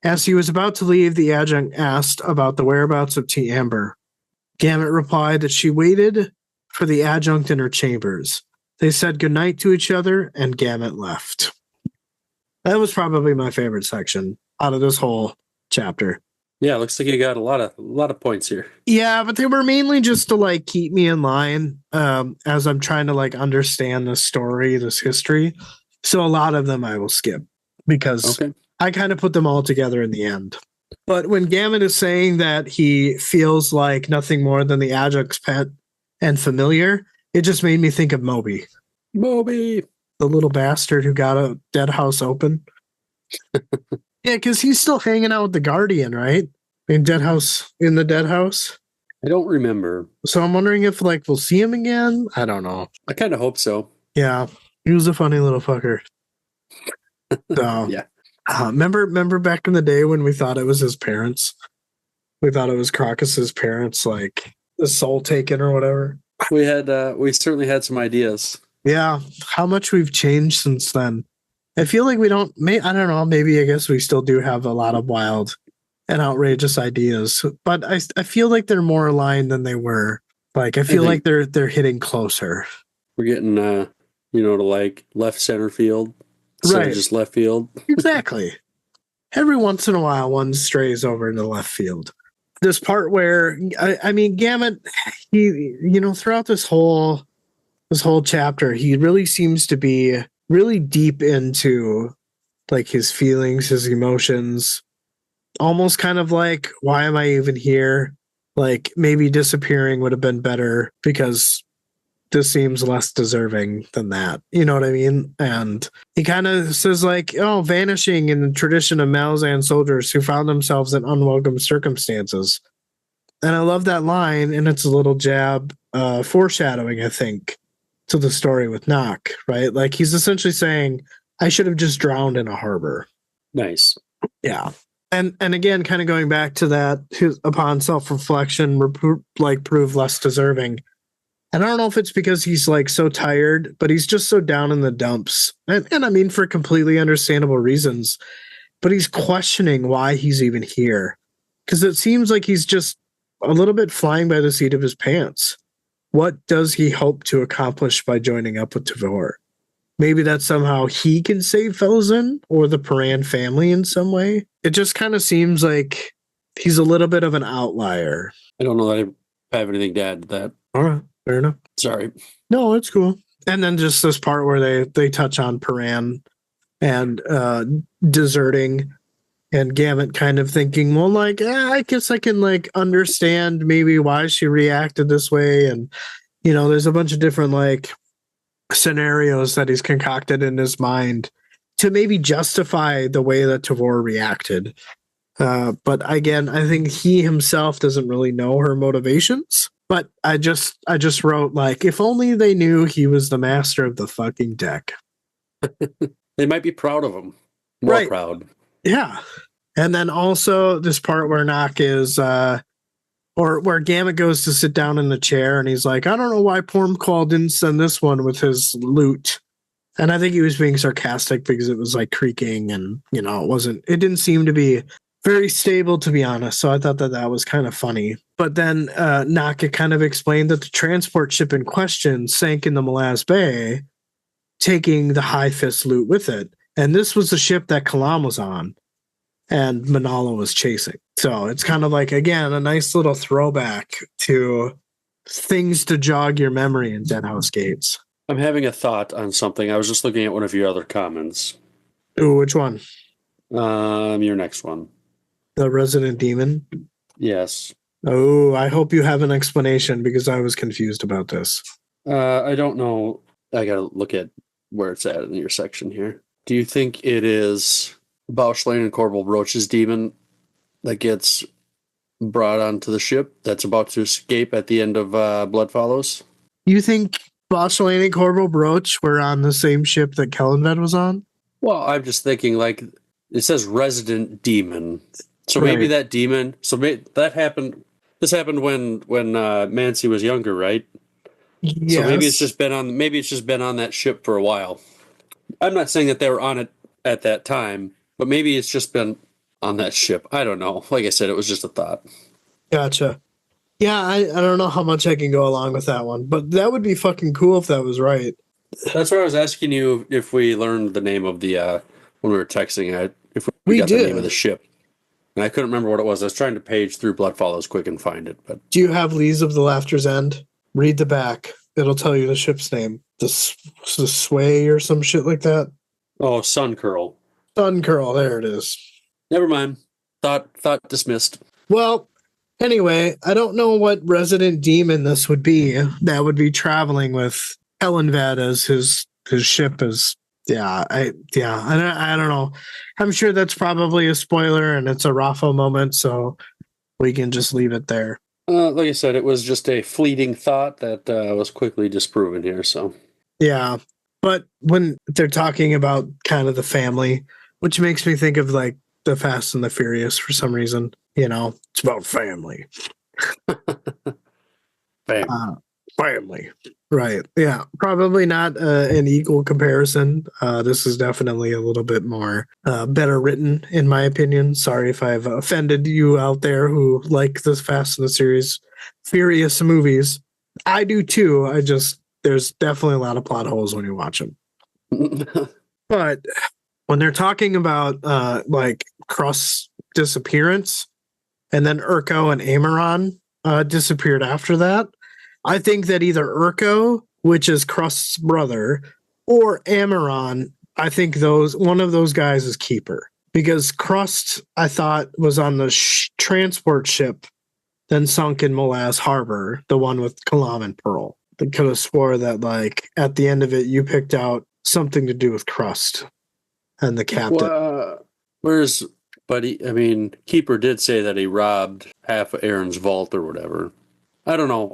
As he was about to leave, the adjunct asked about the whereabouts of T. Amber. Gamut replied that she waited for the adjunct in her chambers. They said goodnight to each other, and Gamut left. That was probably my favorite section out of this whole chapter. Yeah, looks like you got a lot of points here. Yeah, but they were mainly just to like keep me in line as I'm trying to like understand this story, this history. So a lot of them I will skip because I kind of put them all together in the end. But when Gamut is saying that he feels like nothing more than the adjunct's pet and familiar, it just made me think of Moby. Moby! The little bastard who got a dead house open. Yeah, because he's still hanging out with the Guardian, right? In the dead house. I don't remember. So I'm wondering if like we'll see him again. I don't know. I kind of hope so. Yeah, he was a funny little fucker. So yeah. Remember back in the day when we thought it was his parents? We thought it was Crocus's parents, like the soul taken or whatever. We certainly had some ideas. Yeah, how much we've changed since then. I feel like I don't know, maybe I guess we still do have a lot of wild and outrageous ideas, but I feel like they're more aligned than they were. Like I feel like they're hitting closer. We're getting to like left center field. Right. Just left field. Exactly. Every once in a while one strays over into left field. This part where I mean Gamut, he throughout this whole chapter, he really seems to be really deep into like his feelings, his emotions, almost kind of like, why am I even here? Like maybe disappearing would have been better because this seems less deserving than that. You know what I mean? And he kind of says like, oh, vanishing in the tradition of Malazan soldiers who found themselves in unwelcome circumstances. And I love that line, and it's a little jab, foreshadowing, I think, to the story with Nock, right? Like he's essentially saying, I should have just drowned in a harbor. Nice. Yeah. And again, kind of going back to that, upon self-reflection, prove less deserving. And I don't know if it's because he's like so tired, but he's just so down in the dumps. And I mean, for completely understandable reasons, but he's questioning why he's even here. Because it seems like he's just a little bit flying by the seat of his pants. What does he hope to accomplish by joining up with Tavor? Maybe that somehow he can save Malazan or the Paran family in some way. It just kind of seems like he's a little bit of an outlier. I don't know that I have anything to add to that. All right, fair enough. Sorry. No, it's cool. And then just this part where they touch on Paran and deserting, and Gamut kind of thinking, well, like, I guess I can like understand maybe why she reacted this way. And, there's a bunch of different like scenarios that he's concocted in his mind to maybe justify the way that Tavor reacted. But again, I think he himself doesn't really know her motivations. But I just wrote like, if only they knew he was the master of the fucking deck. They might be proud of him. More Right. proud. Yeah. And then also this part where Nock is or where Gamut goes to sit down in the chair and he's like, I don't know why Pormcall didn't send this one with his loot. And I think he was being sarcastic because it was like creaking and, it didn't seem to be very stable, to be honest. So I thought that was kind of funny. But then Naka kind of explained that the transport ship in question sank in the Malaz Bay, taking the High Fist loot with it. And this was the ship that Kalam was on and Manala was chasing. So it's kind of like, again, a nice little throwback to things to jog your memory in Deadhouse Gates. I'm having a thought on something. I was just looking at one of your other comments. Ooh, which one? Your next one. The Resident Demon? Yes. Oh, I hope you have an explanation because I was confused about this. I don't know. I gotta look at where it's at in your section here. Do you think it is Bauschlein and Corporal Roach's demon that gets brought onto the ship that's about to escape at the end of Blood Follows? You think Bauschlein and Corporal Broach were on the same ship that Kellenved was on? Well, I'm just thinking, like, it says resident demon. So maybe that demon... So that happened... This happened when Mancy was younger, right? Yes. So maybe it's just been on that ship for a while. I'm not saying that they were on it at that time, but maybe it's just been on that ship. I don't know. Like I said, it was just a thought. Gotcha. Yeah, I don't know how much I can go along with that one, but that would be fucking cool if that was right. That's why I was asking you if we learned the name of the when we were texting. If we got did. The name of the ship, and I couldn't remember what it was. I was trying to page through Blood Follows quick and find it. But do you have Lees of the Laughter's End? Read the back. It'll tell you the ship's name. The Sway or some shit like that. Oh, Sun Curl. Sun Curl. There it is. Never mind. Thought dismissed. Well, anyway, I don't know what resident demon this would be that would be traveling with Kellenvad as his ship is. I don't know. I'm sure that's probably a spoiler and it's a Rafa moment, so we can just leave it there. Like I said, it was just a fleeting thought that was quickly disproven here. So yeah, but when they're talking about kind of the family, which makes me think of like the Fast and the Furious for some reason. It's about family. Family. Right. Yeah. Probably not an equal comparison. This is definitely a little bit more better written, in my opinion. Sorry if I've offended you out there who like this Fast and the Furious movies. I do too. There's definitely a lot of plot holes when you watch them. But when they're talking about like Krust's disappearance and then Urko and Amaran disappeared after that, I think that either Urko, which is Krust's brother, or Amaran, I think one of those guys is Keeper. Because Krust, I thought, was on the transport ship then sunk in Malaz Harbor, the one with Kalam and Pearl. I could have swore that, like, at the end of it, you picked out something to do with Krust and the captain. Keeper did say that he robbed half of Aren's vault or whatever. I don't know.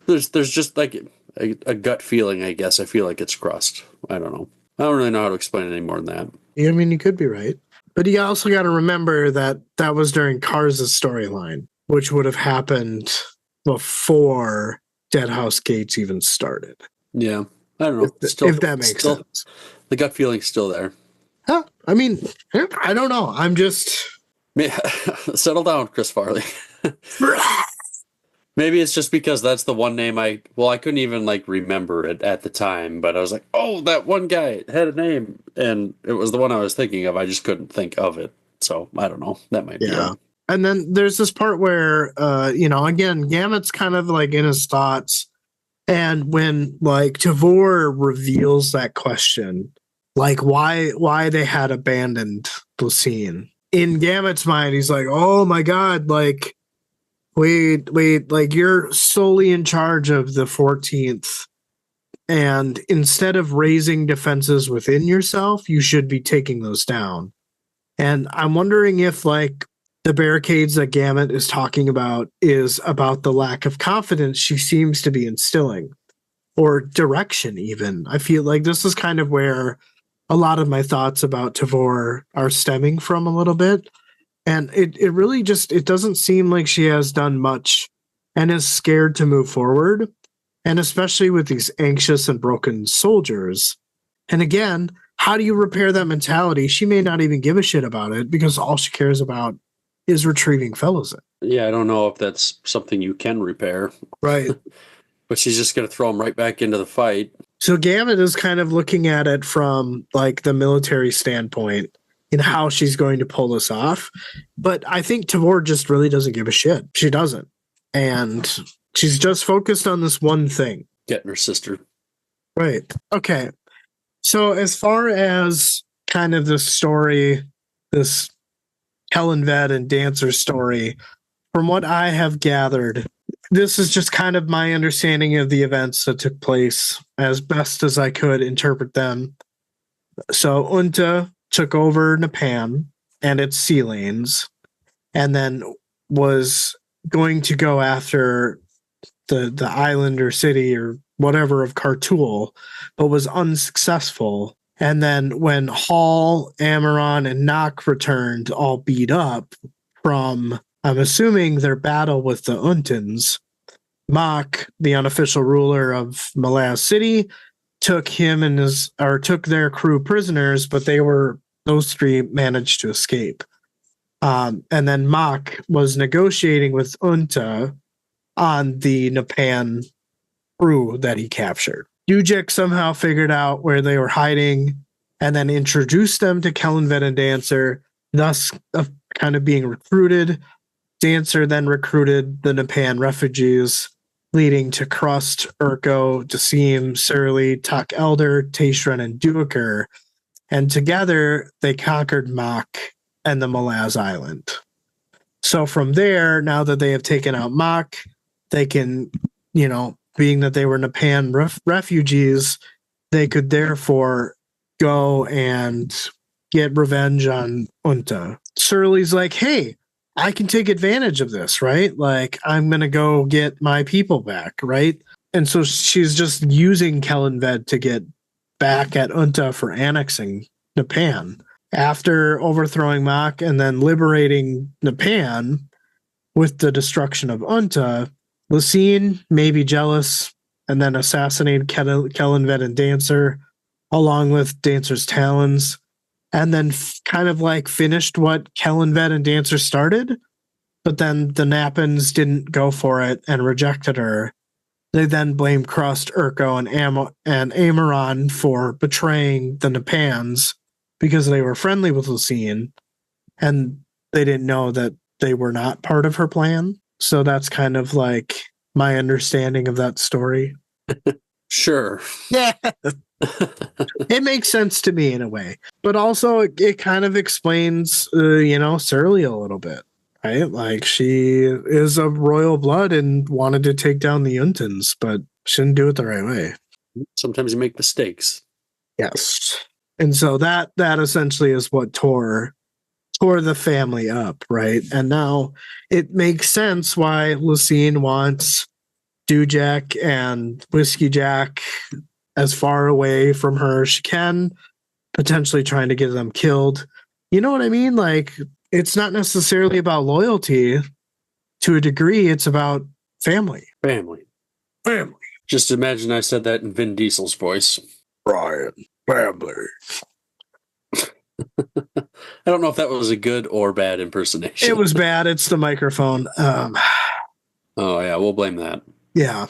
There's just like a gut feeling, I guess. I feel like it's Krust. I don't know. I don't really know how to explain it any more than that. I mean, you could be right. But you also got to remember that was during Kars' storyline, which would have happened before Deadhouse Gates even started. Yeah. I don't know. If that makes sense. The gut feeling's still there. Huh? I mean, I don't know. I'm just... Yeah. Settle down, Chris Farley. Maybe it's just because that's the one name I couldn't even like remember it at the time, but I was like, oh, that one guy had a name, and it was the one I was thinking of. I just couldn't think of it. So I don't know. That might be it. And then there's this part where, again, Gamut's kind of like in his thoughts, and when like Tavor reveals that question, like why they had abandoned Lucine, in Gamut's mind, he's like, oh my god, like. Wait, like you're solely in charge of the 14th. And instead of raising defenses within yourself, you should be taking those down. And I'm wondering if like the barricades that Gamut is talking about is about the lack of confidence she seems to be instilling, or direction even. I feel like this is kind of where a lot of my thoughts about Tavor are stemming from a little bit. And it really just, it doesn't seem like she has done much and is scared to move forward. And especially with these anxious and broken soldiers. And again, how do you repair that mentality? She may not even give a shit about it because all she cares about is retrieving Felozin. Yeah, I don't know if that's something you can repair. Right. But she's just going to throw him right back into the fight. So Gamut is kind of looking at it from like the military standpoint in how she's going to pull this off. But I think Tavor just really doesn't give a shit. She doesn't. And she's just focused on this one thing. Getting her sister. Right. Okay. So as far as kind of the story, this Helen Ved and Dancer story, from what I have gathered, this is just kind of my understanding of the events that took place as best as I could interpret them. So Unta took over Nepan and its sea lanes and then was going to go after the island or city or whatever of Kartul, but was unsuccessful. And then when Hall, Amaron, and Nock returned all beat up from, I'm assuming, their battle with the Untans, Mock, the unofficial ruler of Malaz City, took their crew prisoners, but those three managed to escape. And then Mock was negotiating with Unta on the Nepan crew that he captured. Dujek somehow figured out where they were hiding and then introduced them to Kellenvet and Dancer, thus kind of being recruited. Dancer then recruited the Nepan refugees, leading to Crust, Urko, Dasim, Surly, Tak Elder, Tashran, and Duiker. And together, they conquered Mock and the Malaz Island. So from there, now that they have taken out Mock, they can, being that they were Nepan refugees, they could therefore go and get revenge on Unta. Surly's like, hey, I can take advantage of this, right? Like, I'm going to go get my people back, right? And so she's just using Kellenved to get back at Unta for annexing Nepan. After overthrowing Mock and then liberating Nepan with the destruction of Unta, Lucine may be jealous and then assassinated Kellenved and Dancer along with Dancer's talons, and then kind of like finished what Kellenved and Dancer started, but then the Nappans didn't go for it and rejected her. They then blamed Crust, Urko, and Amaron for betraying the Nepans because they were friendly with Lucine, and they didn't know that they were not part of her plan. So that's kind of like my understanding of that story. Sure. Yeah. It makes sense to me in a way. But also it kind of explains, Surly a little bit, right? Like, she is of royal blood and wanted to take down the Untans, but shouldn't do it the right way. Sometimes you make mistakes. Yes. And so that essentially is what tore the family up, right? And now it makes sense why Lucine wants Dujek and Whiskey Jack as far away from her as she can, potentially trying to get them killed. You know what I mean? Like, it's not necessarily about loyalty. To a degree, it's about family. Family. Just imagine I said that in Vin Diesel's voice. Brian, family. I don't know if that was a good or bad impersonation. It was bad. It's the microphone. Oh, yeah, we'll blame that. Yeah.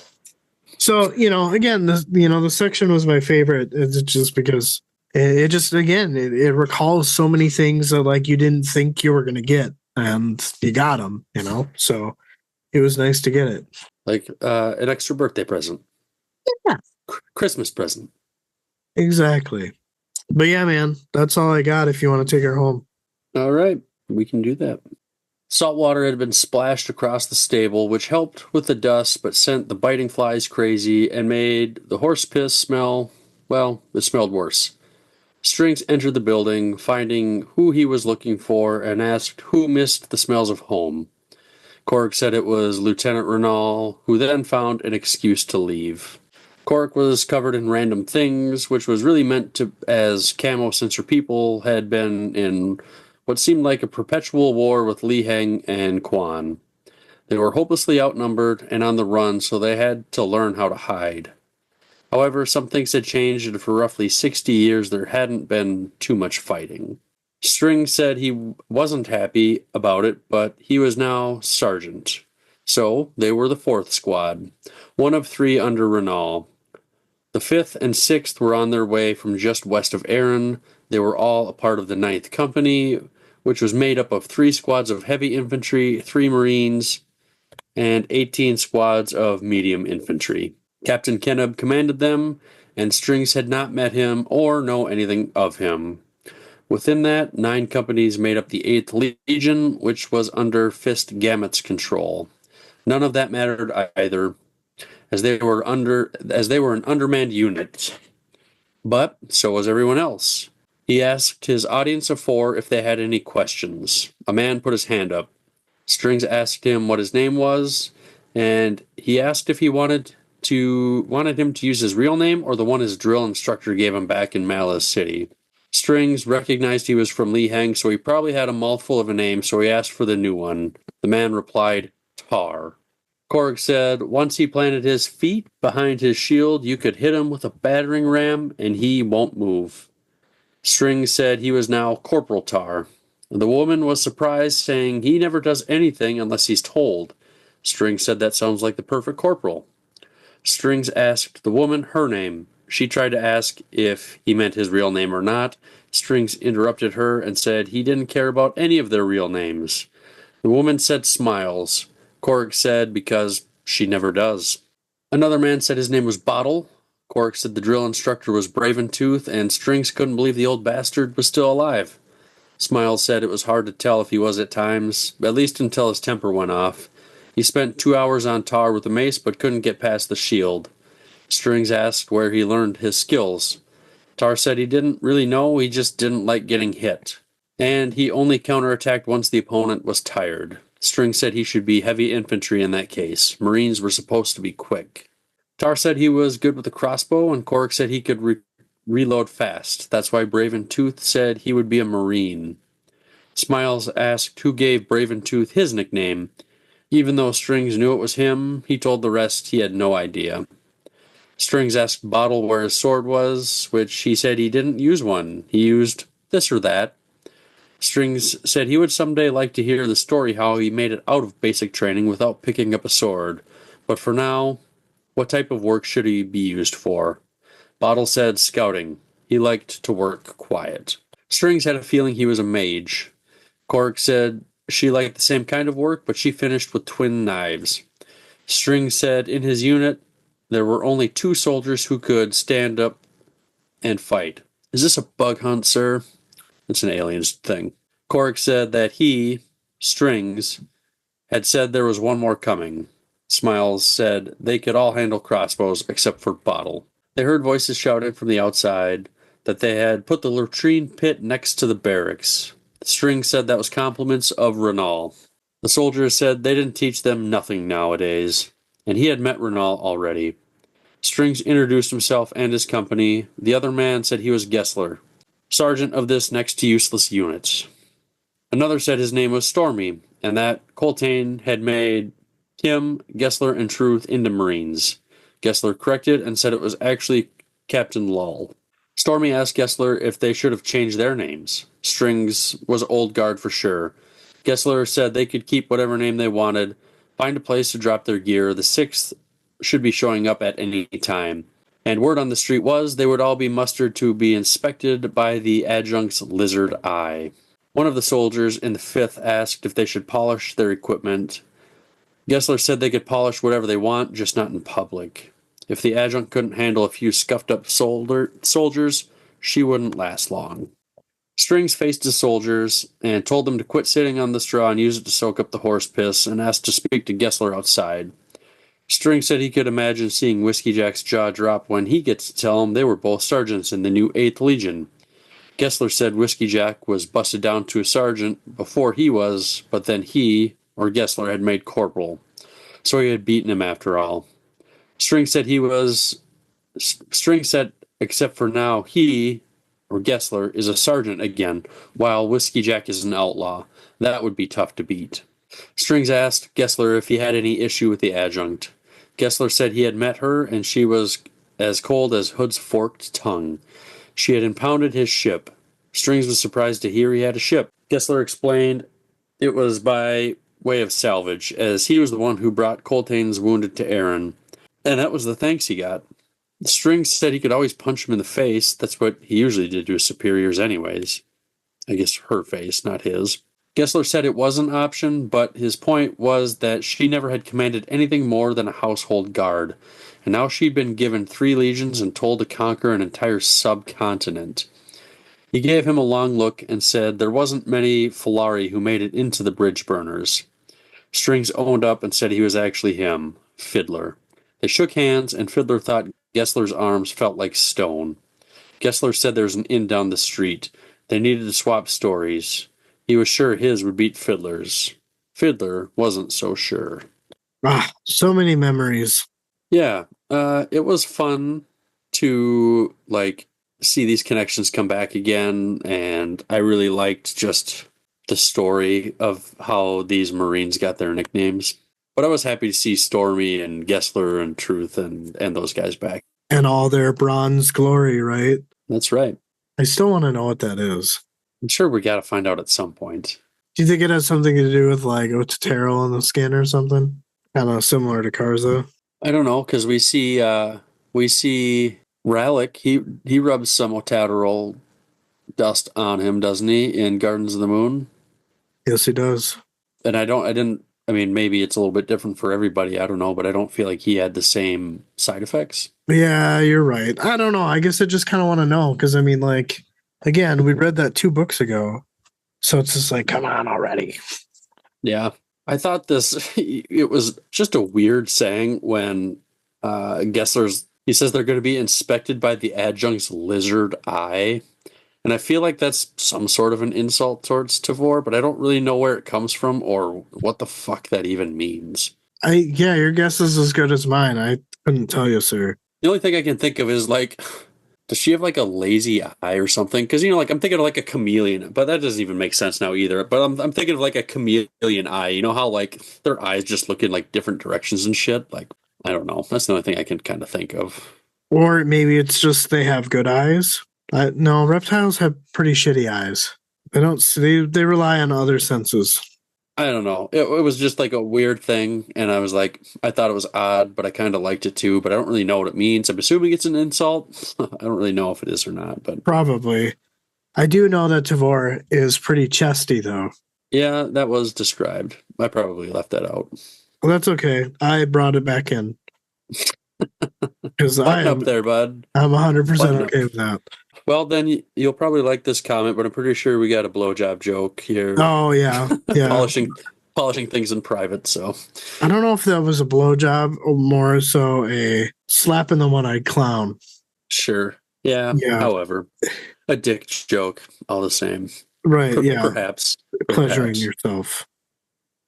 So, again, the section was my favorite. It's just because it just, again, it recalls so many things that, like, you didn't think you were going to get, and you got them, So it was nice to get it. Like an extra birthday present. Yeah. Christmas present. Exactly. But yeah, man, that's all I got if you want to take her home. All right, we can do that. Salt water had been splashed across the stable, which helped with the dust, but sent the biting flies crazy and made the horse piss smell, well, it smelled worse. Strings entered the building, finding who he was looking for, and asked who missed the smells of home. Cork said it was Lieutenant Renal, who then found an excuse to leave. Cork was covered in random things, which was really meant to as camo since her people had been in what seemed like a perpetual war with Li Heng and Quan. They were hopelessly outnumbered and on the run, so they had to learn how to hide. However, some things had changed, and for roughly 60 years there hadn't been too much fighting. String said he wasn't happy about it, but he was now sergeant. So they were the 4th squad, one of 3 under Renal. The 5th and 6th were on their way from just west of Aren. They were all a part of the 9th Company, which was made up of 3 squads of heavy infantry, 3 Marines, and 18 squads of medium infantry. Captain Kenneb commanded them, and Strings had not met him or know anything of him. Within that, 9 companies made up the 8th Legion, which was under Fist Gamut's control. None of that mattered either, as they were an undermanned unit. But so was everyone else. He asked his audience of 4 if they had any questions. A man put his hand up. Strings asked him what his name was, and he asked if he wanted him to use his real name or the one his drill instructor gave him back in Malaz City. Strings recognized he was from Li Heng, so he probably had a mouthful of a name, so he asked for the new one. The man replied, Tar. Korg said once he planted his feet behind his shield, you could hit him with a battering ram and he won't move. Strings said he was now Corporal Tar. The woman was surprised, saying he never does anything unless he's told. Strings said that sounds like the perfect corporal. Strings asked the woman her name. She tried to ask if he meant his real name or not. Strings interrupted her and said he didn't care about any of their real names. The woman said Smiles. Korg said because she never does. Another man said his name was Bottle. Korg said the drill instructor was Braventooth, and Strings couldn't believe the old bastard was still alive. Smiles said it was hard to tell if he was at times, at least until his temper went off. He spent 2 hours on Tar with a mace but couldn't get past the shield. Strings asked where he learned his skills. Tar said he didn't really know, he just didn't like getting hit. And he only counterattacked once the opponent was tired. Strings said he should be heavy infantry in that case. Marines were supposed to be quick. Tar said he was good with a crossbow, and Korg said he could reload fast. That's why Braventooth said he would be a Marine. Smiles asked who gave Braventooth his nickname. Even though Strings knew it was him, he told the rest he had no idea. Strings asked Bottle where his sword was, which he said he didn't use one. He used this or that. Strings said he would someday like to hear the story how he made it out of basic training without picking up a sword. But for now, what type of work should he be used for? Bottle said scouting. He liked to work quiet. Strings had a feeling he was a mage. Korg said she liked the same kind of work, but she finished with twin knives. Strings said in his unit, there were only 2 soldiers who could stand up and fight. Is this a bug hunt, sir? It's an aliens thing. Korg said that he, Strings, had said there was one more coming. Smiles said they could all handle crossbows except for Bottle. They heard voices shouted from the outside that they had put the latrine pit next to the barracks. Strings said that was compliments of Renal. The soldiers said they didn't teach them nothing nowadays, and he had met Renal already. Strings introduced himself and his company. The other man said he was Gessler, sergeant of this next to useless unit. Another said his name was Stormy, and that Coltane had made him, Gessler, and Truth into Marines. Gessler corrected and said it was actually Captain Lull. Stormy asked Gessler if they should have changed their names. Strings was old guard for sure. Gessler said they could keep whatever name they wanted, find a place to drop their gear. The 6th should be showing up at any time. And word on the street was they would all be mustered to be inspected by the adjunct's lizard eye. One of the soldiers in the 5th asked if they should polish their equipment. Gessler said they could polish whatever they want, just not in public. If the adjunct couldn't handle a few scuffed-up soldiers, she wouldn't last long. Strings faced his soldiers and told them to quit sitting on the straw and use it to soak up the horse piss, and asked to speak to Gessler outside. Strings said he could imagine seeing Whiskey Jack's jaw drop when he gets to tell him they were both sergeants in the new 8th Legion. Gessler said Whiskey Jack was busted down to a sergeant before he was, but then he, or Gessler, had made corporal. So he had beaten him after all. String said, except for now, he, or Gessler, is a sergeant again, while Whiskey Jack is an outlaw. That would be tough to beat. Strings asked Gessler if he had any issue with the adjunct. Gessler said he had met her, and she was as cold as Hood's forked tongue. She had impounded his ship. Strings was surprised to hear he had a ship. Gessler explained it was by way of salvage, as he was the one who brought Coltane's wounded to Aren, and that was the thanks he got. Strings said he could always punch him in the face. That's what he usually did to his superiors anyways. I guess her face, not his. Gessler said it was an option, but his point was that she never had commanded anything more than a household guard, and now she'd been given 3 legions and told to conquer an entire subcontinent. He gave him a long look and said there wasn't many Falari who made it into the bridge burners. Strings owned up and said he was actually him, Fiddler. They shook hands, and Fiddler thought Gessler's arms felt like stone. Gessler said there was an inn down the street. They needed to swap stories. He was sure his would beat Fiddler's. Fiddler wasn't so sure. So many memories. Yeah, it was fun to see these connections come back again, and I really liked just the story of how these Marines got their nicknames. But I was happy to see Stormy and Gessler and Truth and those guys back. And all their bronze glory, right? That's right. I still want to know what that is. I'm sure we got to find out at some point. Do you think it has something to do with Ototero on the skin or something? Kind of similar to Karza? I don't know, because we see Rallick. He rubs some Ototero dust on him, doesn't he, in Gardens of the Moon? Yes, he does. And maybe it's a little bit different for everybody. I don't know, but I don't feel like he had the same side effects. Yeah, you're right. I don't know. I guess I just kind of want to know because, again, we read that 2 books ago. So it's just come on already. Yeah. I thought it was just a weird saying when he says they're going to be inspected by the adjunct's lizard eye. And I feel like that's some sort of an insult towards Tavor, but I don't really know where it comes from or what the fuck that even means. Your guess is as good as mine. I couldn't tell you, sir. The only thing I can think of is does she have a lazy eye or something? Because I'm thinking of a chameleon, but that doesn't even make sense now either. But I'm thinking of a chameleon eye. You know how their eyes just look in different directions and shit. I don't know. That's the only thing I can kind of think of. Or maybe it's just they have good eyes. No, reptiles have pretty shitty eyes. They rely on other senses. I don't know. It was just a weird thing, and I was I thought it was odd, but I kind of liked it too, but I don't really know what it means. I'm assuming it's an insult. I don't really know if it is or not, but probably. I do know that Tavor is pretty chesty, though. Yeah, that was described. I probably left that out. Well, that's okay. I brought it back in. Because I'm up there, bud. I'm 100% okay with that. Well, then you'll probably like this comment, but I'm pretty sure we got a blowjob joke here. Oh, yeah. Yeah. polishing things in private, so. I don't know if that was a blowjob or more so a slap in the one-eyed clown. Sure. Yeah. However, a dick joke, all the same. Right, yeah. Perhaps. Pleasuring yourself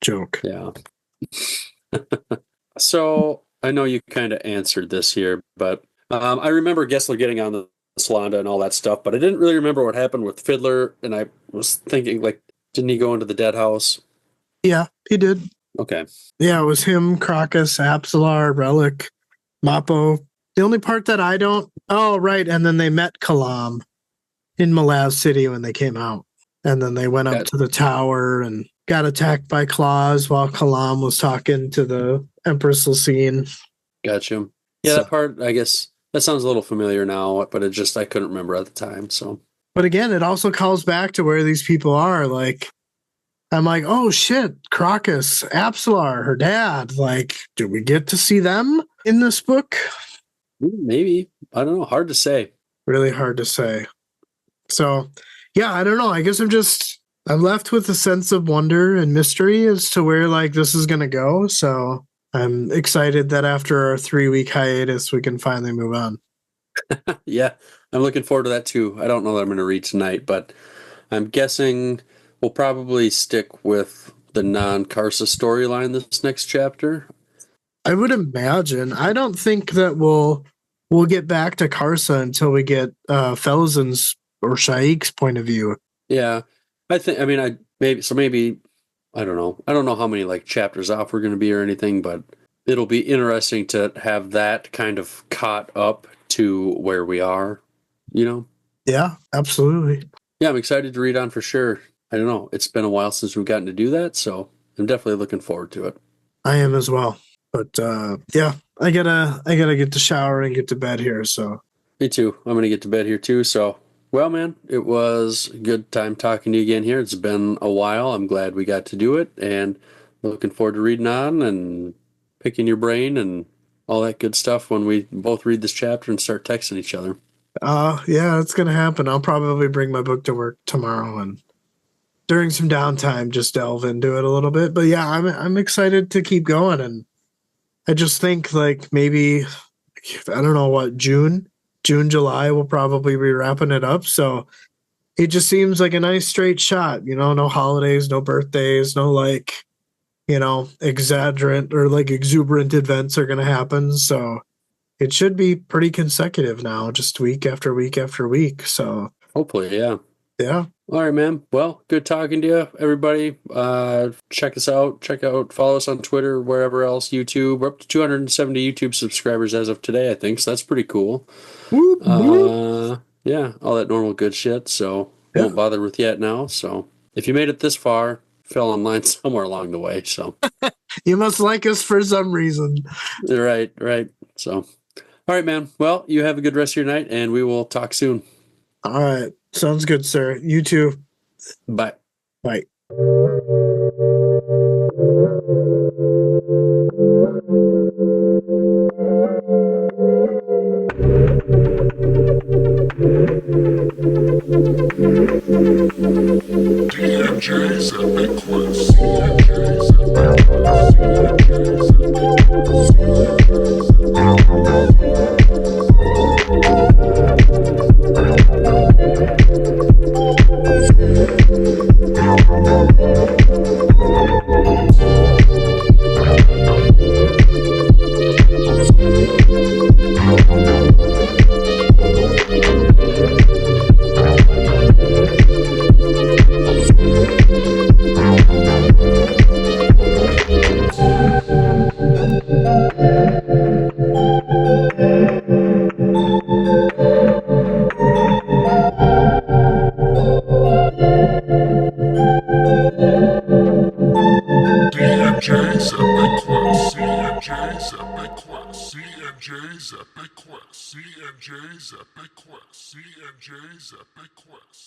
joke. Yeah. So, I know you kind of answered this here, but I remember Gessler getting on the Salanda and all that stuff, but I didn't really remember what happened with Fiddler, and I was thinking, didn't he go into the dead house? Yeah, he did. Okay. Yeah, it was him, Crocus, Apsalar, Relic, Mappo. The only part that I don't... Oh, right, and then they met Kalam in Malaz City when they came out. And then they went up to the tower and got attacked by claws while Kalam was talking to the Empress Lucine. Gotcha. Yeah, that part, I guess... That sounds a little familiar now, but I couldn't remember at the time, so. But again, it also calls back to where these people are. I'm oh shit, Crocus, Apsalar, her dad. Do we get to see them in this book? Maybe. I don't know. Hard to say. Really hard to say. So, yeah, I don't know. I guess I'm left with a sense of wonder and mystery as to where this is going to go. So I'm excited that after our 3-week hiatus, we can finally move on. Yeah, I'm looking forward to that too. I don't know that I'm going to read tonight, but I'm guessing we'll probably stick with the non-Karsa storyline this next chapter. I would imagine. I don't think that we'll get back to Karsa until we get Felzen's or Shaik's point of view. Yeah, I think. I mean, maybe I don't know. I don't know how many like chapters off we're going to be or anything, but it'll be interesting to have that kind of caught up to where we are. You know. Yeah, absolutely. Yeah, I'm excited to read on for sure. I don't know. It's been a while since we've gotten to do that, so I'm definitely looking forward to it. I am as well. But yeah, I gotta get to shower and get to bed here. So Me too. I'm gonna get to bed here too. So, well, man, it was a good time talking to you again here. It's been a while. I'm glad we got to do it, and looking forward to reading on and picking your brain and all that good stuff when we both read this chapter and start texting each other. yeah, it's gonna happen. I'll probably bring my book to work tomorrow and during some downtime just delve into it a little bit. But yeah, I'm excited to keep going, and I just think like maybe I don't know what June, July we'll probably be wrapping it up. So it just seems like a nice straight shot, no holidays, no birthdays, no like, exaggerant or like exuberant events are going to happen. So it should be pretty consecutive now, just week after week after week. So hopefully, yeah. Yeah. All right, man. Well, good talking to you, everybody. Check us out. Follow us on Twitter, wherever else, YouTube. We're up to 270 YouTube subscribers as of today, I think. So that's pretty cool. Whoop, whoop. Yeah, all that normal good shit. So won't bother with yet now. So if you made it this far, fell in line somewhere along the way. So you must like us for some reason. Right. So, all right, man. Well, you have a good rest of your night, and we will talk soon. All right. Sounds good, sir. You too. Bye. Bye. DMJ's Epic Quest. DMJ's Epic Quest. CNJ's Epic Quest.